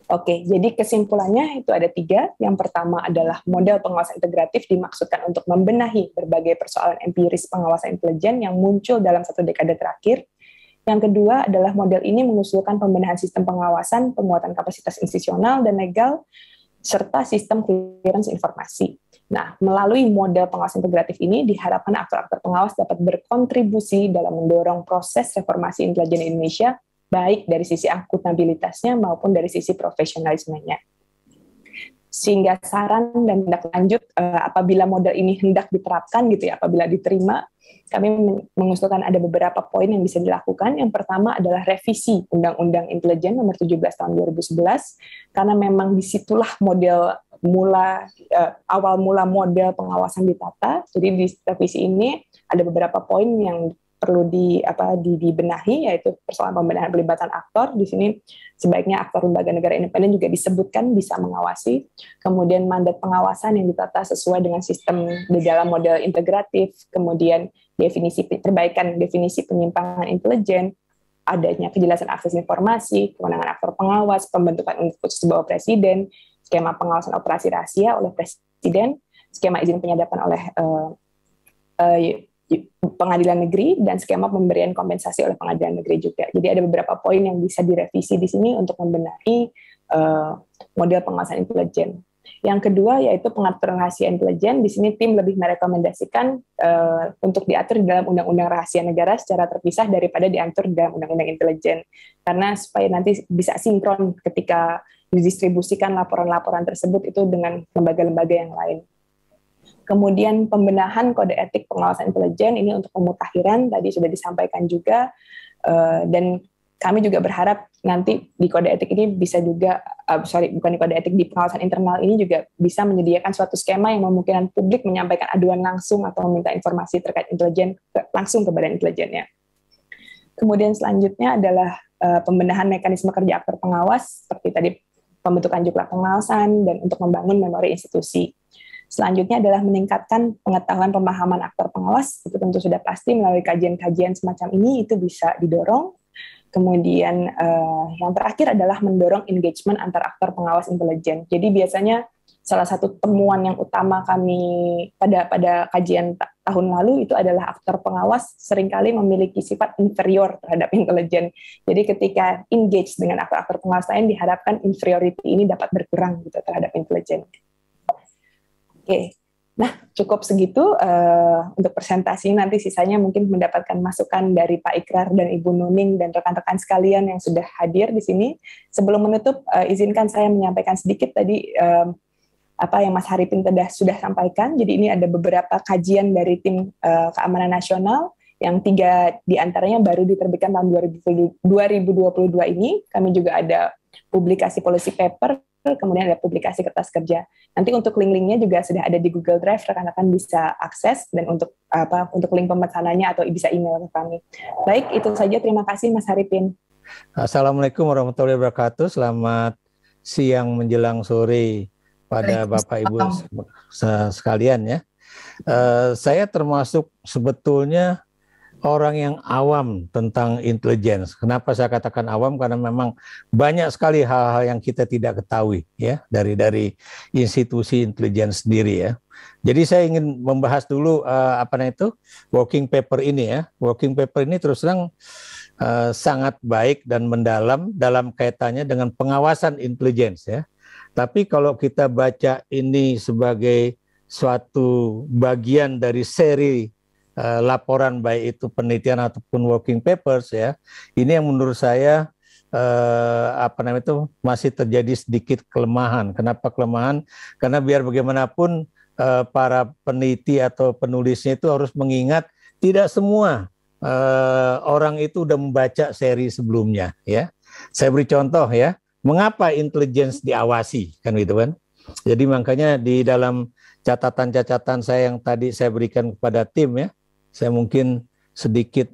Oke, jadi kesimpulannya itu ada 3. Yang pertama adalah model pengawasan integratif dimaksudkan untuk membenahi berbagai persoalan empiris pengawasan intelijen yang muncul dalam 1 dekade terakhir. Yang kedua adalah model ini mengusulkan pembenahan sistem pengawasan, penguatan kapasitas institusional dan legal, serta sistem clearance informasi. Nah, melalui model pengawasan integratif ini diharapkan aktor-aktor pengawas dapat berkontribusi dalam mendorong proses reformasi intelijen Indonesia, baik dari sisi akuntabilitasnya maupun dari sisi profesionalismenya. Sehingga saran dan tindak lanjut apabila model ini hendak diterapkan gitu ya, apabila diterima, kami mengusulkan ada beberapa poin yang bisa dilakukan. Yang pertama adalah revisi Undang-Undang Intelijen Nomor 17 Tahun 2011, karena memang disitulah awal mula model pengawasan ditata. Jadi di revisi ini ada beberapa poin yang perlu dibenahi, yaitu persoalan pembenahan pelibatan aktor. Di sini sebaiknya aktor lembaga negara independen juga disebutkan bisa mengawasi. Kemudian mandat pengawasan yang ditata sesuai dengan sistem di dalam model integratif. Kemudian perbaikan definisi penyimpangan intelijen, adanya kejelasan akses informasi, kewenangan aktor pengawas, pembentukan unit khusus di bawah presiden, skema pengawasan operasi rahasia oleh presiden, skema izin penyadapan oleh pengadilan negeri, dan skema pemberian kompensasi oleh pengadilan negeri juga. Jadi ada beberapa poin yang bisa direvisi di sini untuk membenahi model pengawasan intelijen. Yang kedua yaitu pengaturan rahasia intelijen. Di sini tim lebih merekomendasikan untuk diatur di dalam Undang-Undang Rahasia Negara secara terpisah daripada diatur di dalam Undang-Undang Intelijen. Karena supaya nanti bisa sinkron ketika didistribusikan laporan-laporan tersebut itu dengan lembaga-lembaga yang lain. Kemudian pembenahan kode etik pengawasan intelijen ini untuk pemutakhiran tadi sudah disampaikan juga, dan kami juga berharap nanti di kode etik ini bisa juga, bukan di kode etik, di pengawasan internal ini juga bisa menyediakan suatu skema yang memungkinkan publik menyampaikan aduan langsung atau meminta informasi terkait intelijen langsung ke badan intelijennya. Kemudian selanjutnya adalah pembenahan mekanisme kerja aktor pengawas, seperti tadi pembentukan juklat pengawasan dan untuk membangun memori institusi. Selanjutnya adalah meningkatkan pengetahuan pemahaman aktor pengawas, itu tentu sudah pasti melalui kajian-kajian semacam ini itu bisa didorong. Kemudian yang terakhir adalah mendorong engagement antar aktor pengawas intelijen. Jadi biasanya salah satu temuan yang utama kami pada kajian tahun lalu itu adalah aktor pengawas seringkali memiliki sifat inferior terhadap intelijen. Jadi ketika engage dengan aktor-aktor pengawas lain diharapkan inferiority ini dapat berkurang gitu terhadap intelijen. Oke. Nah, cukup segitu untuk presentasi. Nanti sisanya mungkin mendapatkan masukan dari Pak Ikrar dan Ibu Nuning dan rekan-rekan sekalian yang sudah hadir di sini. Sebelum menutup, izinkan saya menyampaikan sedikit tadi apa yang Mas Haripin sudah sampaikan. Jadi ini ada beberapa kajian dari tim keamanan nasional yang 3 diantaranya baru diterbitkan tahun 2022 ini. Kami juga ada publikasi policy paper, kemudian ada publikasi kertas kerja. Nanti untuk link-linknya juga sudah ada di Google Drive, rekan-rekan bisa akses, dan untuk link pemesanannya atau bisa email ke kami. Baik, itu saja. Terima kasih Mas Haripin. Assalamualaikum warahmatullahi wabarakatuh. Selamat siang menjelang sore pada Bapak Ibu sekalian ya. Saya termasuk sebetulnya orang yang awam tentang intelijen. Kenapa saya katakan awam? Karena memang banyak sekali hal-hal yang kita tidak ketahui ya dari institusi intelijen sendiri ya. Jadi saya ingin membahas dulu working paper ini ya. Working paper ini terus terang sangat baik dan mendalam dalam kaitannya dengan pengawasan intelijen ya. Tapi kalau kita baca ini sebagai suatu bagian dari seri laporan baik itu penelitian ataupun working papers ya, ini yang menurut saya masih terjadi sedikit kelemahan. Kenapa kelemahan? Karena biar bagaimanapun para peneliti atau penulisnya itu harus mengingat tidak semua orang itu udah membaca seri sebelumnya ya. Saya beri contoh ya, mengapa intelligence diawasi kan gitu kan. Jadi makanya di dalam catatan-catatan saya yang tadi saya berikan kepada tim ya, saya mungkin sedikit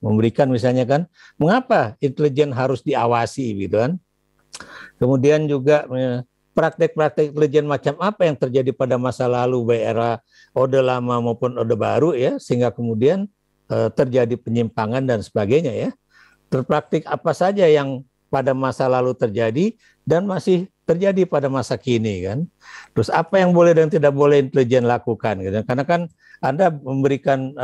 memberikan misalnya kan, mengapa intelijen harus diawasi gitu kan. Kemudian juga praktek-praktek intelijen macam apa yang terjadi pada masa lalu baik era Orde Lama maupun Orde Baru ya, sehingga kemudian terjadi penyimpangan dan sebagainya ya. Praktik apa saja yang pada masa lalu terjadi dan masih terjadi pada masa kini kan. Terus apa yang boleh dan tidak boleh intelijen lakukan gitu. Karena kan Anda memberikan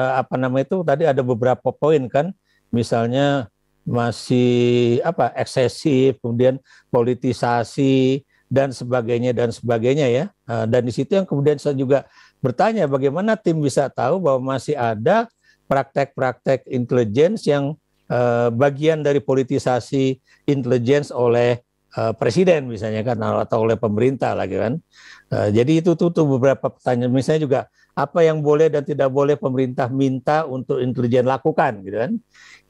tadi ada beberapa poin kan, misalnya masih eksesif, kemudian politisasi dan sebagainya ya. Dan di situ yang kemudian saya juga bertanya bagaimana tim bisa tahu bahwa masih ada praktek-praktek intelligence yang bagian dari politisasi intelligence oleh presiden misalnya kan, atau oleh pemerintah lagi kan. Jadi itu tuh beberapa pertanyaan. Misalnya juga apa yang boleh dan tidak boleh pemerintah minta untuk intelijen lakukan gitu kan.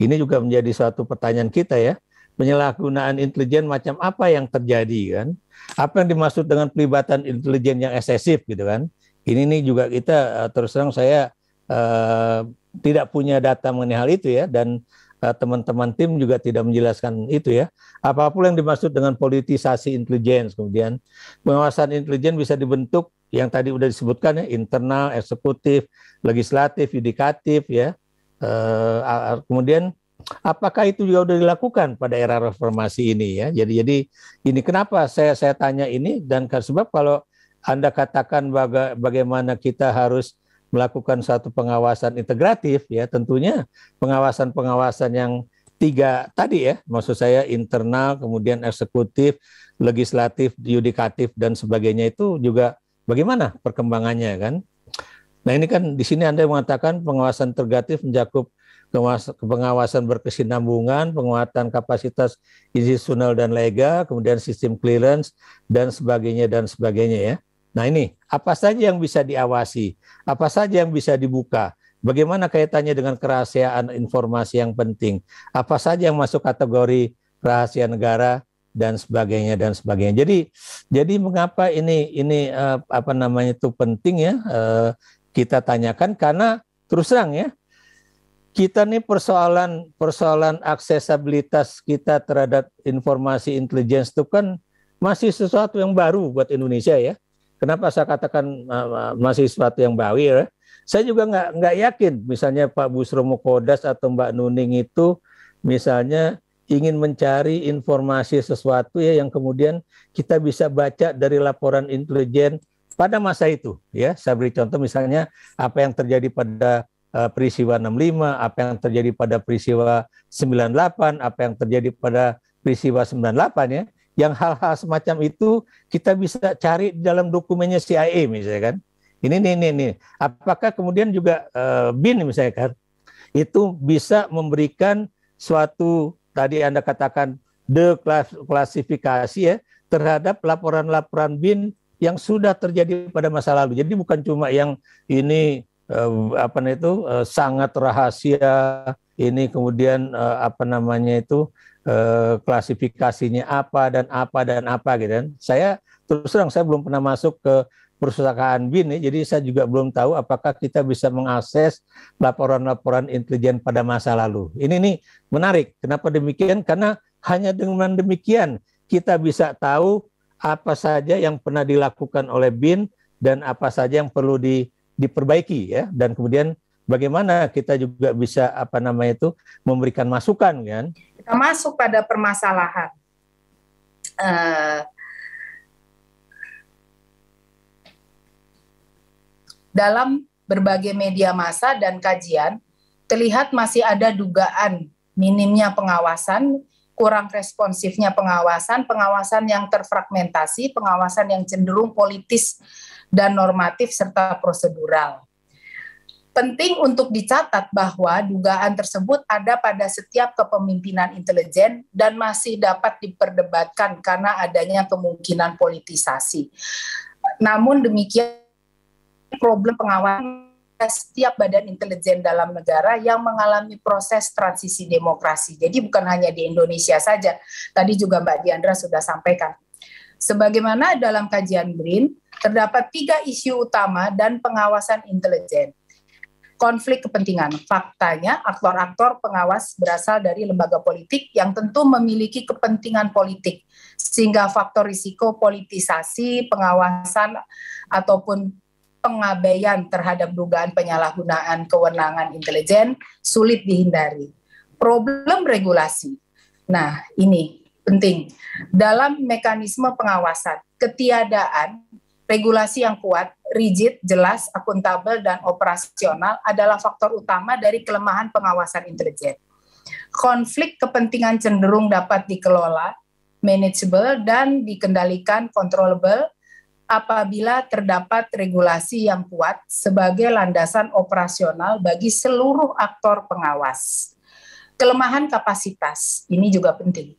Ini juga menjadi suatu pertanyaan kita ya. Penyalahgunaan intelijen macam apa yang terjadi kan. Apa yang dimaksud dengan pelibatan intelijen yang eksesif gitu kan. Ini juga kita terus terang saya tidak punya data mengenai hal itu ya, dan teman-teman tim juga tidak menjelaskan itu ya. Apapun yang dimaksud dengan politisasi intelijen, kemudian pengawasan intelijen bisa dibentuk yang tadi sudah disebutkan ya, internal, eksekutif, legislatif, yudikatif ya. Kemudian apakah itu juga sudah dilakukan pada era reformasi ini ya. Jadi ini kenapa saya tanya ini, dan sebab kalau Anda katakan bagaimana kita harus melakukan suatu pengawasan integratif ya, tentunya pengawasan yang 3 tadi ya, maksud saya internal, kemudian eksekutif, legislatif, yudikatif dan sebagainya itu juga bagaimana perkembangannya kan. Nah ini kan di sini Anda mengatakan pengawasan integratif mencakup pengawasan berkesinambungan, penguatan kapasitas institusional dan legal, kemudian sistem clearance dan sebagainya ya. Nah ini, apa saja yang bisa diawasi, apa saja yang bisa dibuka, bagaimana kaitannya dengan kerahasiaan informasi yang penting, apa saja yang masuk kategori rahasia negara dan sebagainya. Jadi mengapa ini penting ya kita tanyakan, karena terus terang ya, kita nih persoalan aksesibilitas kita terhadap informasi intelijen itu kan masih sesuatu yang baru buat Indonesia ya. Kenapa saya katakan masih sesuatu yang baru ya? Saya juga nggak yakin misalnya Pak Bushro Mukodas atau Mbak Nuning itu misalnya ingin mencari informasi sesuatu ya yang kemudian kita bisa baca dari laporan intelijen pada masa itu ya. Saya beri contoh misalnya apa yang terjadi pada peristiwa 65, apa yang terjadi pada peristiwa 98, apa yang terjadi pada peristiwa 98 ya. yang hal-hal semacam itu kita bisa cari di dalam dokumennya CIA misalnya kan. Ini. Apakah kemudian juga BIN misalnya kan, itu bisa memberikan suatu, tadi Anda katakan, deklasifikasi ya, terhadap laporan-laporan BIN yang sudah terjadi pada masa lalu. Jadi bukan cuma yang ini sangat rahasia, ini kemudian klasifikasinya apa dan apa gitu kan. Saya terus terang saya belum pernah masuk ke perusahaan BIN ya, jadi saya juga belum tahu apakah kita bisa mengakses laporan-laporan intelijen pada masa lalu. Ini nih menarik. Kenapa demikian? Karena hanya dengan demikian kita bisa tahu apa saja yang pernah dilakukan oleh BIN dan apa saja yang perlu diperbaiki ya, dan kemudian bagaimana kita juga bisa memberikan masukan kan. Kita masuk pada permasalahan. Dalam berbagai media massa dan kajian, terlihat masih ada dugaan minimnya pengawasan, kurang responsifnya pengawasan yang terfragmentasi, pengawasan yang cenderung politis dan normatif serta prosedural. Penting untuk dicatat bahwa dugaan tersebut ada pada setiap kepemimpinan intelijen dan masih dapat diperdebatkan karena adanya kemungkinan politisasi. Namun demikian, problem pengawasan setiap badan intelijen dalam negara yang mengalami proses transisi demokrasi. Jadi bukan hanya di Indonesia saja. Tadi juga Mbak Diandra sudah sampaikan. Sebagaimana dalam kajian BRIN, terdapat 3 isu utama dan pengawasan intelijen. Konflik kepentingan. Faktanya, aktor-aktor pengawas berasal dari lembaga politik yang tentu memiliki kepentingan politik, sehingga faktor risiko politisasi, pengawasan, ataupun pengabaian terhadap dugaan penyalahgunaan kewenangan intelijen sulit dihindari. Problem regulasi. Nah, ini penting. Dalam mekanisme pengawasan, ketiadaan regulasi yang kuat, rigid, jelas, akuntabel, dan operasional adalah faktor utama dari kelemahan pengawasan intelijen. Konflik kepentingan cenderung dapat dikelola, manageable, dan dikendalikan, controllable, apabila terdapat regulasi yang kuat sebagai landasan operasional bagi seluruh aktor pengawas. Kelemahan kapasitas, ini juga penting.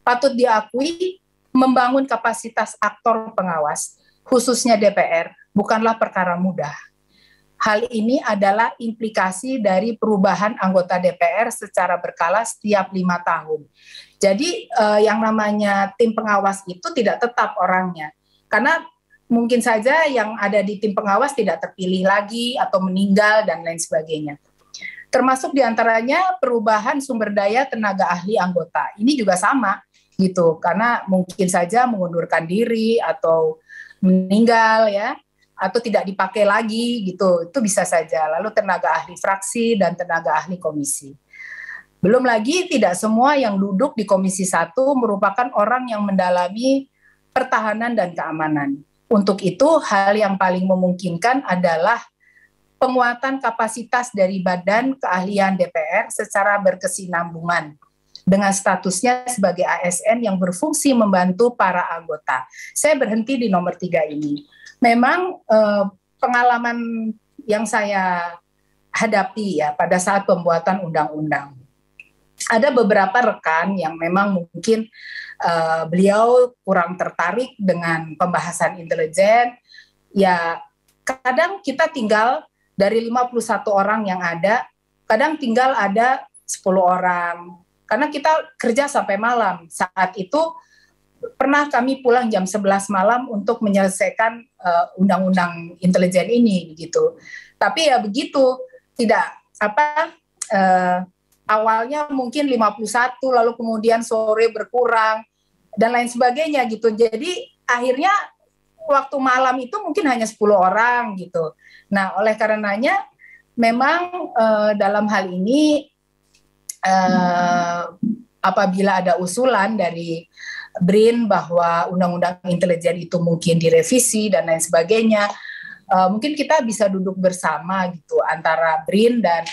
Patut diakui, membangun kapasitas aktor pengawas, khususnya DPR, bukanlah perkara mudah. Hal ini adalah implikasi dari perubahan anggota DPR secara berkala setiap 5 tahun. Jadi yang namanya tim pengawas itu tidak tetap orangnya, karena mungkin saja yang ada di tim pengawas tidak terpilih lagi atau meninggal dan lain sebagainya. Termasuk diantaranya perubahan sumber daya tenaga ahli anggota. Ini juga sama gitu, karena mungkin saja mengundurkan diri atau meninggal ya, atau tidak dipakai lagi gitu, itu bisa saja. Lalu tenaga ahli fraksi dan tenaga ahli komisi. Belum lagi tidak semua yang duduk di Komisi 1 merupakan orang yang mendalami pertahanan dan keamanan. Untuk itu, hal yang paling memungkinkan adalah penguatan kapasitas dari Badan Keahlian DPR secara berkesinambungan dengan statusnya sebagai ASN yang berfungsi membantu para anggota. Saya berhenti di nomor 3 ini. Memang pengalaman yang saya hadapi ya pada saat pembuatan undang-undang. Ada beberapa rekan yang memang mungkin beliau kurang tertarik dengan pembahasan intelijen. Ya, kadang kita tinggal dari 51 orang yang ada, kadang tinggal ada 10 orang. Karena kita kerja sampai malam. Saat itu pernah kami pulang jam 11 malam untuk menyelesaikan undang-undang intelijen ini gitu. Tapi ya begitu, tidak awalnya mungkin 51, lalu kemudian sore berkurang dan lain sebagainya gitu. Jadi akhirnya waktu malam itu mungkin hanya 10 orang gitu. Nah, oleh karenanya memang dalam hal ini apabila ada usulan dari BRIN bahwa undang-undang intelijen itu mungkin direvisi dan lain sebagainya, mungkin kita bisa duduk bersama gitu antara BRIN dan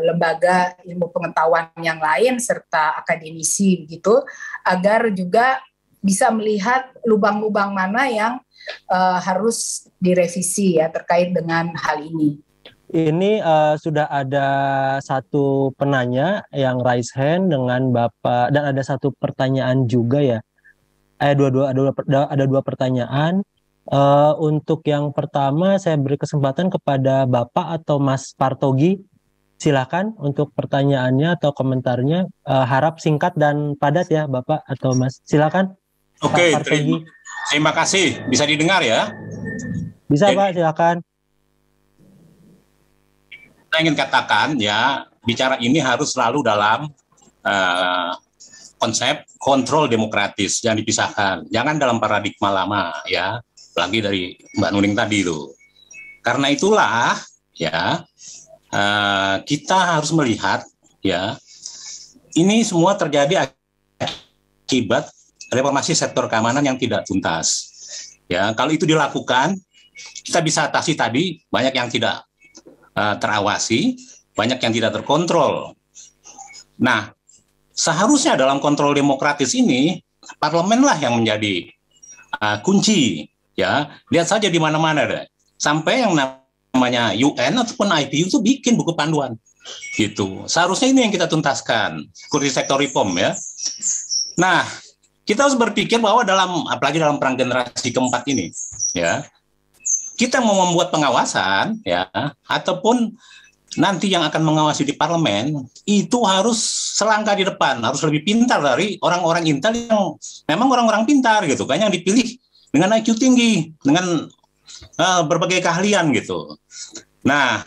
lembaga ilmu pengetahuan yang lain serta akademisi begitu, agar juga bisa melihat lubang-lubang mana yang harus direvisi ya terkait dengan hal ini. Ini sudah ada satu penanya yang raise hand dengan Bapak, dan ada satu pertanyaan juga ya. Ada dua pertanyaan. Untuk yang pertama saya beri kesempatan kepada Bapak atau Mas Partogi. Silakan untuk pertanyaannya atau komentarnya. Harap singkat dan padat ya Bapak atau Mas. Silakan. Oke, terima kasih. Bisa didengar ya? Bisa Pak, silakan. Saya ingin katakan ya, bicara ini harus selalu dalam konsep kontrol demokratis, jangan dipisahkan, jangan dalam paradigma lama ya, lagi dari Mbak Nuning tadi itu. Karena itulah ya kita harus melihat ya, ini semua terjadi akibat reformasi sektor keamanan yang tidak tuntas. Ya, kalau itu dilakukan, kita bisa atasi tadi banyak yang tidak terawasi, banyak yang tidak terkontrol. Nah, seharusnya dalam kontrol demokratis ini parlemenlah yang menjadi kunci. Ya, lihat saja di mana-mana deh. Sampai yang namanya UN ataupun IPU itu bikin buku panduan. Gitu. Seharusnya ini yang kita tuntaskan, security sector reform ya. Nah, kita harus berpikir bahwa apalagi dalam perang generasi keempat ini, ya. Kita mau membuat pengawasan ya, ataupun nanti yang akan mengawasi di parlemen itu harus selangkah di depan, harus lebih pintar dari orang-orang intel yang memang orang-orang pintar gitu kan, yang dipilih dengan IQ tinggi, dengan berbagai keahlian gitu. Nah,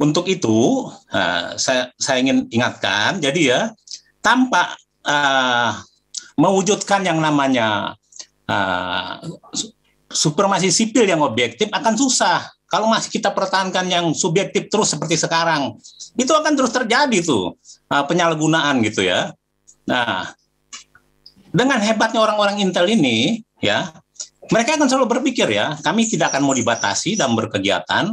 untuk itu saya ingin ingatkan, jadi ya tanpa mewujudkan yang namanya supremasi sipil yang objektif akan susah. Kalau masih kita pertahankan yang subjektif terus seperti sekarang, itu akan terus terjadi tuh penyalahgunaan gitu ya. Nah, dengan hebatnya orang-orang intel ini ya, mereka akan selalu berpikir ya, kami tidak akan mau dibatasi dalam berkegiatan,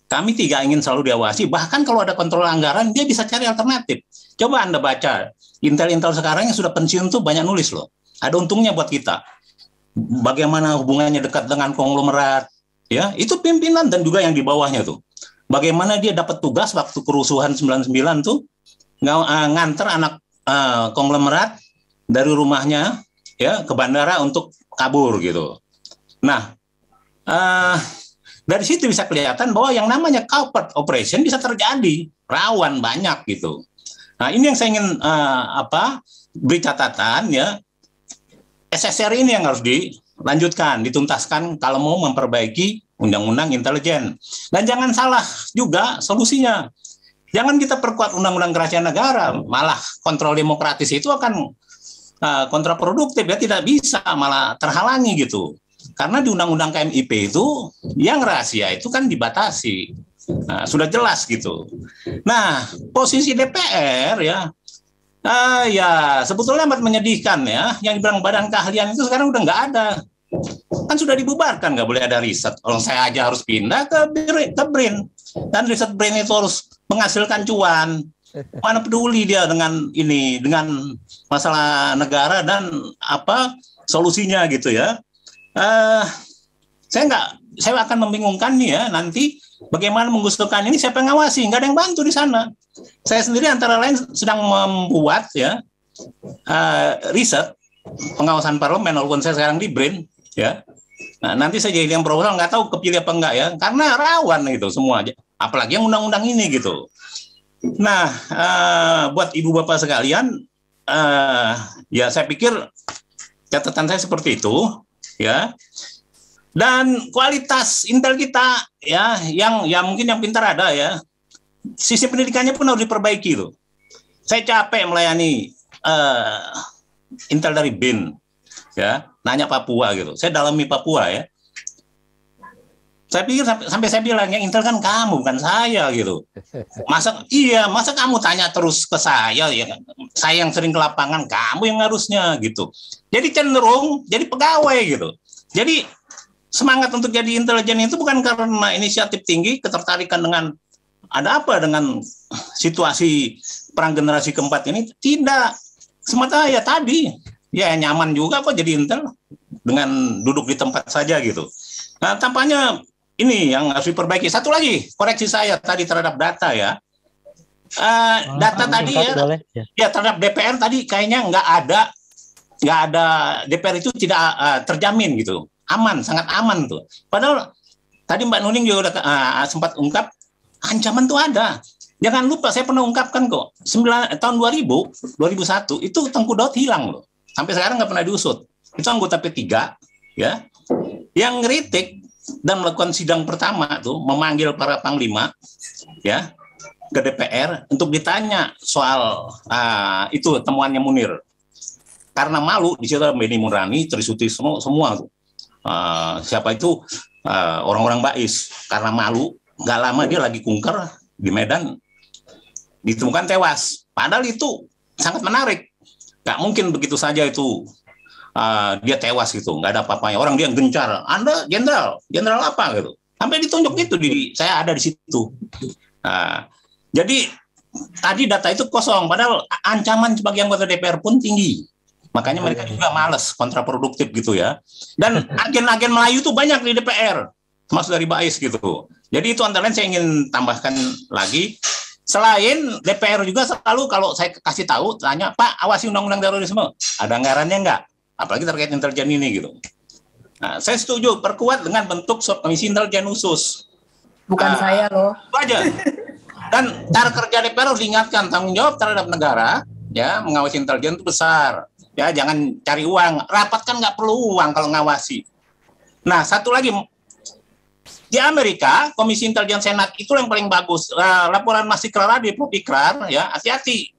kami tidak ingin selalu diawasi, bahkan kalau ada kontrol anggaran dia bisa cari alternatif. Coba Anda baca, intel-intel sekarang yang sudah pensiun tuh banyak nulis loh. Ada untungnya buat kita. Bagaimana hubungannya dekat dengan konglomerat, ya itu pimpinan dan juga yang di bawahnya tuh. Bagaimana dia dapat tugas waktu kerusuhan 99 tuh nganter anak konglomerat dari rumahnya ya ke bandara untuk kabur gitu. Nah, dari situ bisa kelihatan bahwa yang namanya covert operation bisa terjadi, rawan banyak gitu. Nah, ini yang saya ingin beri catatan ya. SSR ini yang harus dilanjutkan, dituntaskan kalau mau memperbaiki undang-undang intelijen. Dan jangan salah juga solusinya. Jangan kita perkuat undang-undang kerahasiaan negara, malah kontrol demokratis itu akan kontraproduktif ya, tidak bisa, malah terhalangi gitu. Karena di undang-undang KMIP itu yang rahasia itu kan dibatasi. Nah, sudah jelas gitu. Nah, posisi DPR ya ya sebetulnya amat menyedihkan ya. Yang dibilang badan keahlian itu sekarang udah nggak ada. Kan sudah dibubarkan, nggak boleh ada riset. Orang saya aja harus pindah ke BRIN. Dan riset BRIN itu harus menghasilkan cuan. Mana peduli dia dengan ini, dengan masalah negara dan solusinya gitu ya. Saya akan membingungkan nih ya nanti bagaimana mengusulkan ini, siapa yang ngawasi? Nggak ada yang bantu di sana. Saya sendiri antara lain sedang membuat ya riset pengawasan parlemen, walaupun saya sekarang di BRIN ya. Nah, nanti saya jadi yang proposal nggak tahu kepilih apa enggak ya, karena rawan gitu semua, apalagi yang undang-undang ini gitu. Nah, buat ibu bapak sekalian, ya saya pikir catatan saya seperti itu ya. Dan kualitas intel kita ya, yang mungkin yang pintar ada ya, sistem pendidikannya pun harus diperbaiki loh. Saya capek melayani intel dari BIN ya, nanya Papua gitu. Saya dalami Papua ya. Saya pikir sampai saya bilang yang intel kan kamu, bukan saya gitu. Masa kamu tanya terus ke saya ya, saya yang sering ke lapangan, kamu yang harusnya gitu. Jadi cenderung jadi pegawai gitu. Jadi semangat untuk jadi intelijen itu bukan karena inisiatif tinggi, ketertarikan dengan ada apa dengan situasi perang generasi keempat ini? Tidak, semata ya tadi, ya nyaman juga kok jadi Intel dengan duduk di tempat saja gitu. Nah, tampaknya ini yang harus diperbaiki. Satu lagi, koreksi saya tadi terhadap data ya. Data tadi ya terhadap DPR tadi kayaknya nggak ada DPR itu tidak terjamin gitu, aman, sangat aman tuh. Padahal tadi Mbak Nuning juga udah sempat ungkap ancaman tuh ada. Jangan lupa saya pernah ungkapkan kok tahun 2001 itu Tengku Daud hilang loh, sampai sekarang nggak pernah diusut. Itu anggota P3 ya yang ngeritik dan melakukan sidang pertama tuh memanggil para panglima ya ke DPR untuk ditanya soal itu temuannya Munir. Karena malu, di situ ada Beni Murani, Trisutisno, semua tuh. Siapa itu orang-orang Bais. Karena malu, nggak lama dia lagi kunker di Medan, ditemukan tewas. Padahal itu sangat menarik. Nggak mungkin begitu saja itu dia tewas gitu, nggak ada apa-apanya. Orang dia gencar, Anda jenderal apa gitu. Sampai ditunjuk itu, saya ada di situ. Jadi tadi data itu kosong, padahal ancaman sebagai anggota DPR pun tinggi. Makanya mereka juga malas, kontraproduktif gitu ya. Dan agen-agen Melayu itu banyak di DPR, termasuk dari Bais gitu. Jadi itu antara lain saya ingin tambahkan lagi. Selain DPR juga selalu kalau saya kasih tahu, tanya, Pak, awasi undang-undang terorisme. Ada anggarannya enggak? Apalagi terkait intelijen ini gitu. Nah, saya setuju, perkuat dengan bentuk subkomisi intelijen khusus. Bukan saya loh. Itu aja. Dan cara kerja DPR harus diingatkan, tanggung jawab terhadap negara, ya, mengawasi intelijen itu besar. Ya, jangan cari uang. Rapat kan nggak perlu uang kalau ngawasi. Nah, satu lagi, di Amerika, Komisi Intelijen Senat itu yang paling bagus. Laporan Mas Ikrar di Prof. Ikrar, ya, hati-hati.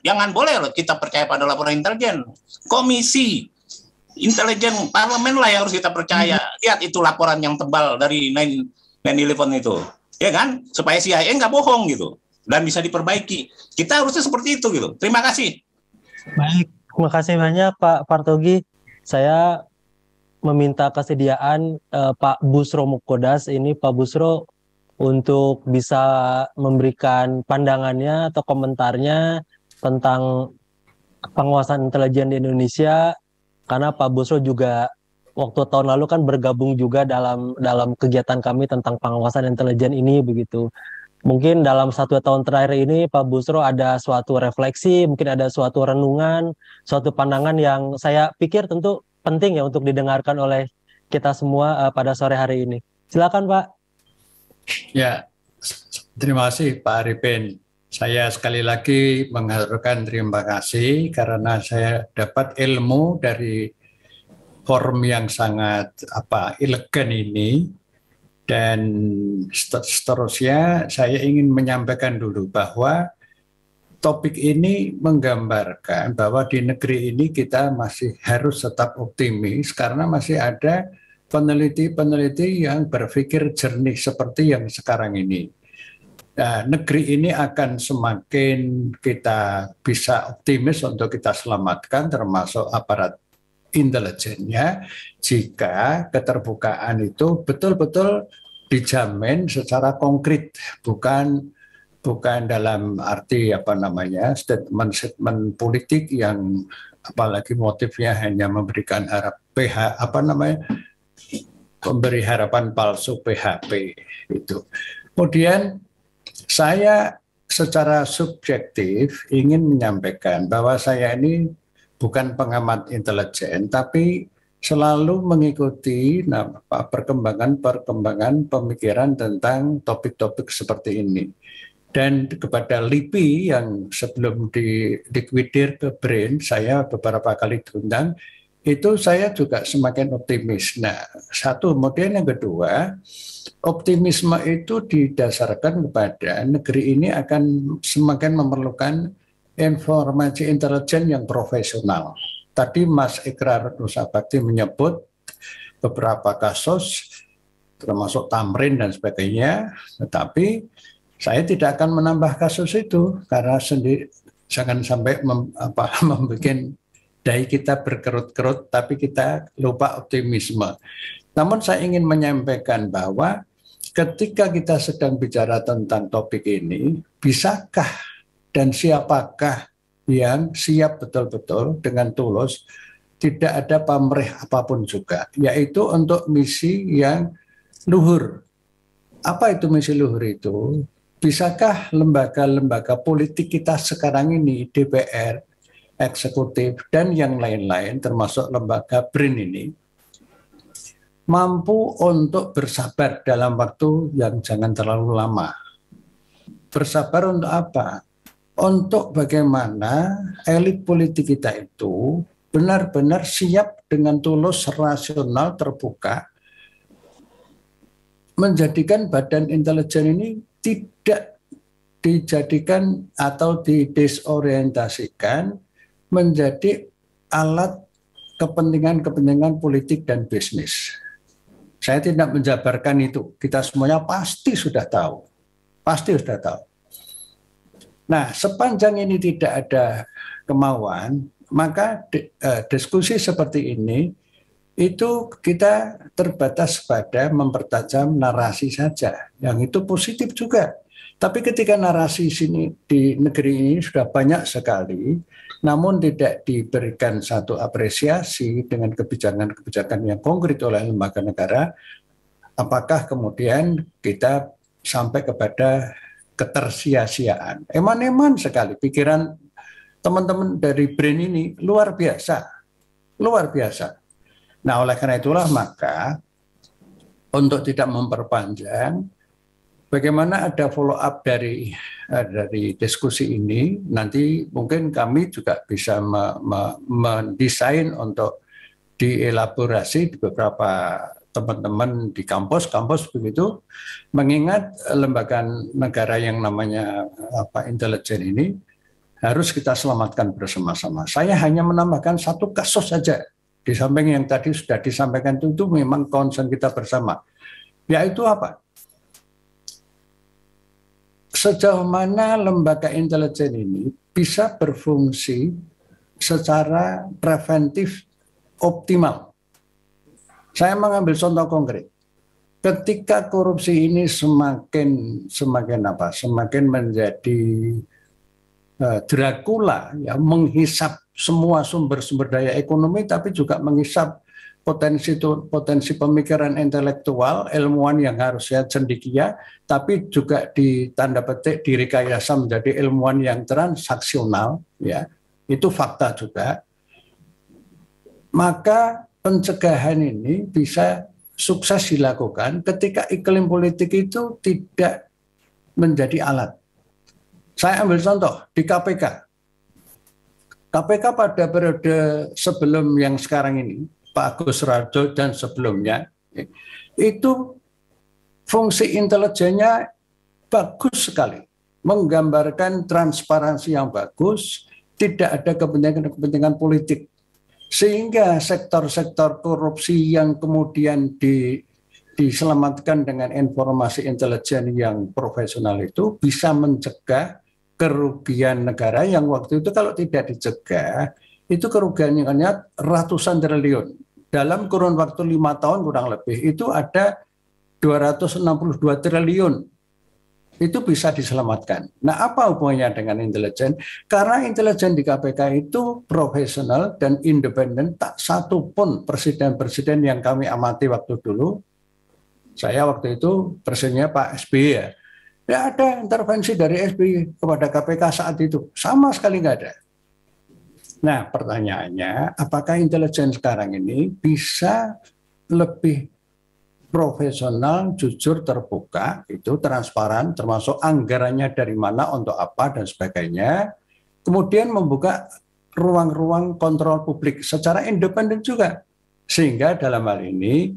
Jangan boleh loh kita percaya pada laporan intelijen. Komisi Intelijen Parlemen lah yang harus kita percaya. Lihat itu laporan yang tebal dari 9/11 itu. Ya kan, supaya CIA nggak bohong gitu dan bisa diperbaiki. Kita harusnya seperti itu gitu. Terima kasih. Baik, terima kasih banyak Pak Partogi. Saya meminta kesediaan Pak Busro Mukodas ini, Pak Busro, untuk bisa memberikan pandangannya atau komentarnya tentang penguasaan intelijen di Indonesia, karena Pak Busro juga waktu tahun lalu kan bergabung juga dalam kegiatan kami tentang pengawasan intelijen ini begitu. Mungkin dalam 1 tahun terakhir ini Pak Busro ada suatu refleksi, mungkin ada suatu renungan, suatu pandangan yang saya pikir tentu penting ya untuk didengarkan oleh kita semua pada sore hari ini. Silakan Pak. Ya, terima kasih Pak Arifin. Saya sekali lagi menghaturkan terima kasih karena saya dapat ilmu dari forum yang sangat elegan ini. Dan seterusnya saya ingin menyampaikan dulu bahwa topik ini menggambarkan bahwa di negeri ini kita masih harus tetap optimis karena masih ada peneliti-peneliti yang berpikir jernih seperti yang sekarang ini. Nah, negeri ini akan semakin kita bisa optimis untuk kita selamatkan termasuk aparat intelijennya jika keterbukaan itu betul-betul dijamin secara konkret, bukan dalam arti statement politik yang apalagi motifnya hanya memberikan memberi harapan palsu PHP itu. Kemudian saya secara subjektif ingin menyampaikan bahwa saya ini bukan pengamat intelijen, tapi selalu mengikuti perkembangan pemikiran tentang topik-topik seperti ini. Dan kepada LIPI yang sebelum dilikuidir ke BRIN, saya beberapa kali diundang, itu saya juga semakin optimis. Nah, satu, kemudian yang kedua, optimisme itu didasarkan kepada negeri ini akan semakin memerlukan informasi intelijen yang profesional. Tadi Mas Ikrar Nusa Bakti menyebut beberapa kasus, termasuk Tamrin dan sebagainya, tetapi saya tidak akan menambah kasus itu karena jangan sampai membuat dahi kita berkerut-kerut, tapi kita lupa optimisme. Namun saya ingin menyampaikan bahwa ketika kita sedang bicara tentang topik ini, bisakah dan siapakah yang siap betul-betul dengan tulus, tidak ada pamrih apapun juga, yaitu untuk misi yang luhur. Apa itu misi luhur itu? Bisakah lembaga-lembaga politik kita sekarang ini, DPR, eksekutif, dan yang lain-lain, termasuk lembaga BRIN ini, mampu untuk bersabar dalam waktu yang jangan terlalu lama. Bersabar untuk apa? Untuk bagaimana elit politik kita itu benar-benar siap dengan tulus, rasional, terbuka, menjadikan badan intelijen ini tidak dijadikan atau didesorientasikan menjadi alat kepentingan-kepentingan politik dan bisnis. Saya tidak menjabarkan itu, kita semuanya pasti sudah tahu. Pasti sudah tahu. Nah, sepanjang ini tidak ada kemauan, maka diskusi seperti ini itu kita terbatas pada mempertajam narasi saja. Yang itu positif juga. Tapi ketika narasi sini di negeri ini sudah banyak sekali, namun tidak diberikan satu apresiasi dengan kebijakan-kebijakan yang konkret oleh lembaga negara, apakah kemudian kita sampai kepada ketersia-siaan? Eman-eman sekali pikiran teman-teman dari BRIN ini, luar biasa, luar biasa. Nah, oleh karena itulah maka untuk tidak memperpanjang, bagaimana ada follow up dari diskusi ini, nanti mungkin kami juga bisa mendesain untuk dielaborasi di beberapa teman-teman di kampus begitu, mengingat lembaga negara yang namanya intelijen ini harus kita selamatkan bersama-sama. Saya hanya menambahkan satu kasus saja, di samping yang tadi sudah disampaikan itu memang concern kita bersama, yaitu apa? Sejauh mana lembaga intelijen ini bisa berfungsi secara preventif optimal. Saya mengambil contoh konkret. Ketika korupsi ini semakin menjadi Dracula, ya, menghisap semua sumber-sumber daya ekonomi, tapi juga menghisap potensi pemikiran intelektual, ilmuwan yang harusnya cendekia, tapi juga ditanda petik direkayasa menjadi ilmuwan yang transaksional, ya, itu fakta juga. Maka pencegahan ini bisa sukses dilakukan ketika iklim politik itu tidak menjadi alat. Saya ambil contoh di KPK. KPK pada periode sebelum yang sekarang ini, Pak Agus Raharjo dan sebelumnya, itu fungsi intelijennya bagus sekali, menggambarkan transparansi yang bagus, tidak ada kepentingan politik, sehingga sektor-sektor korupsi yang kemudian diselamatkan dengan informasi intelijen yang profesional itu bisa mencegah kerugian negara yang waktu itu kalau tidak dicegah, itu kerugiannya ratusan triliun. Dalam kurun waktu 5 tahun kurang lebih, itu ada 262 triliun. Itu bisa diselamatkan. Nah, apa hubungannya dengan intelijen? Karena intelijen di KPK itu profesional dan independen, tak satu pun presiden-presiden yang kami amati waktu dulu, saya waktu itu presidennya Pak SBY ya, tidak ada intervensi dari SBY kepada KPK saat itu, sama sekali nggak ada. Nah, pertanyaannya, apakah intelijen sekarang ini bisa lebih profesional, jujur, terbuka, itu transparan, termasuk anggarannya dari mana, untuk apa, dan sebagainya. Kemudian membuka ruang-ruang kontrol publik secara independen juga. Sehingga dalam hal ini,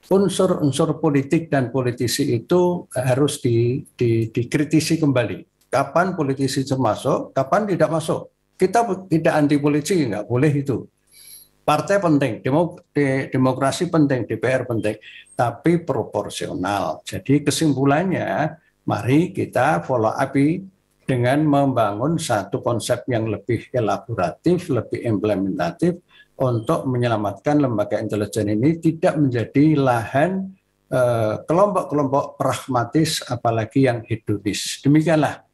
unsur-unsur politik dan politisi itu harus dikritisi kembali. Kapan politisi masuk, kapan tidak masuk. Kita tidak anti polisi, nggak boleh itu. Partai penting, demokrasi penting, DPR penting, tapi proporsional. Jadi kesimpulannya, mari kita follow up dengan membangun satu konsep yang lebih elaboratif, lebih implementatif untuk menyelamatkan lembaga intelijen ini tidak menjadi lahan kelompok-kelompok pragmatis apalagi yang hedonis. Demikianlah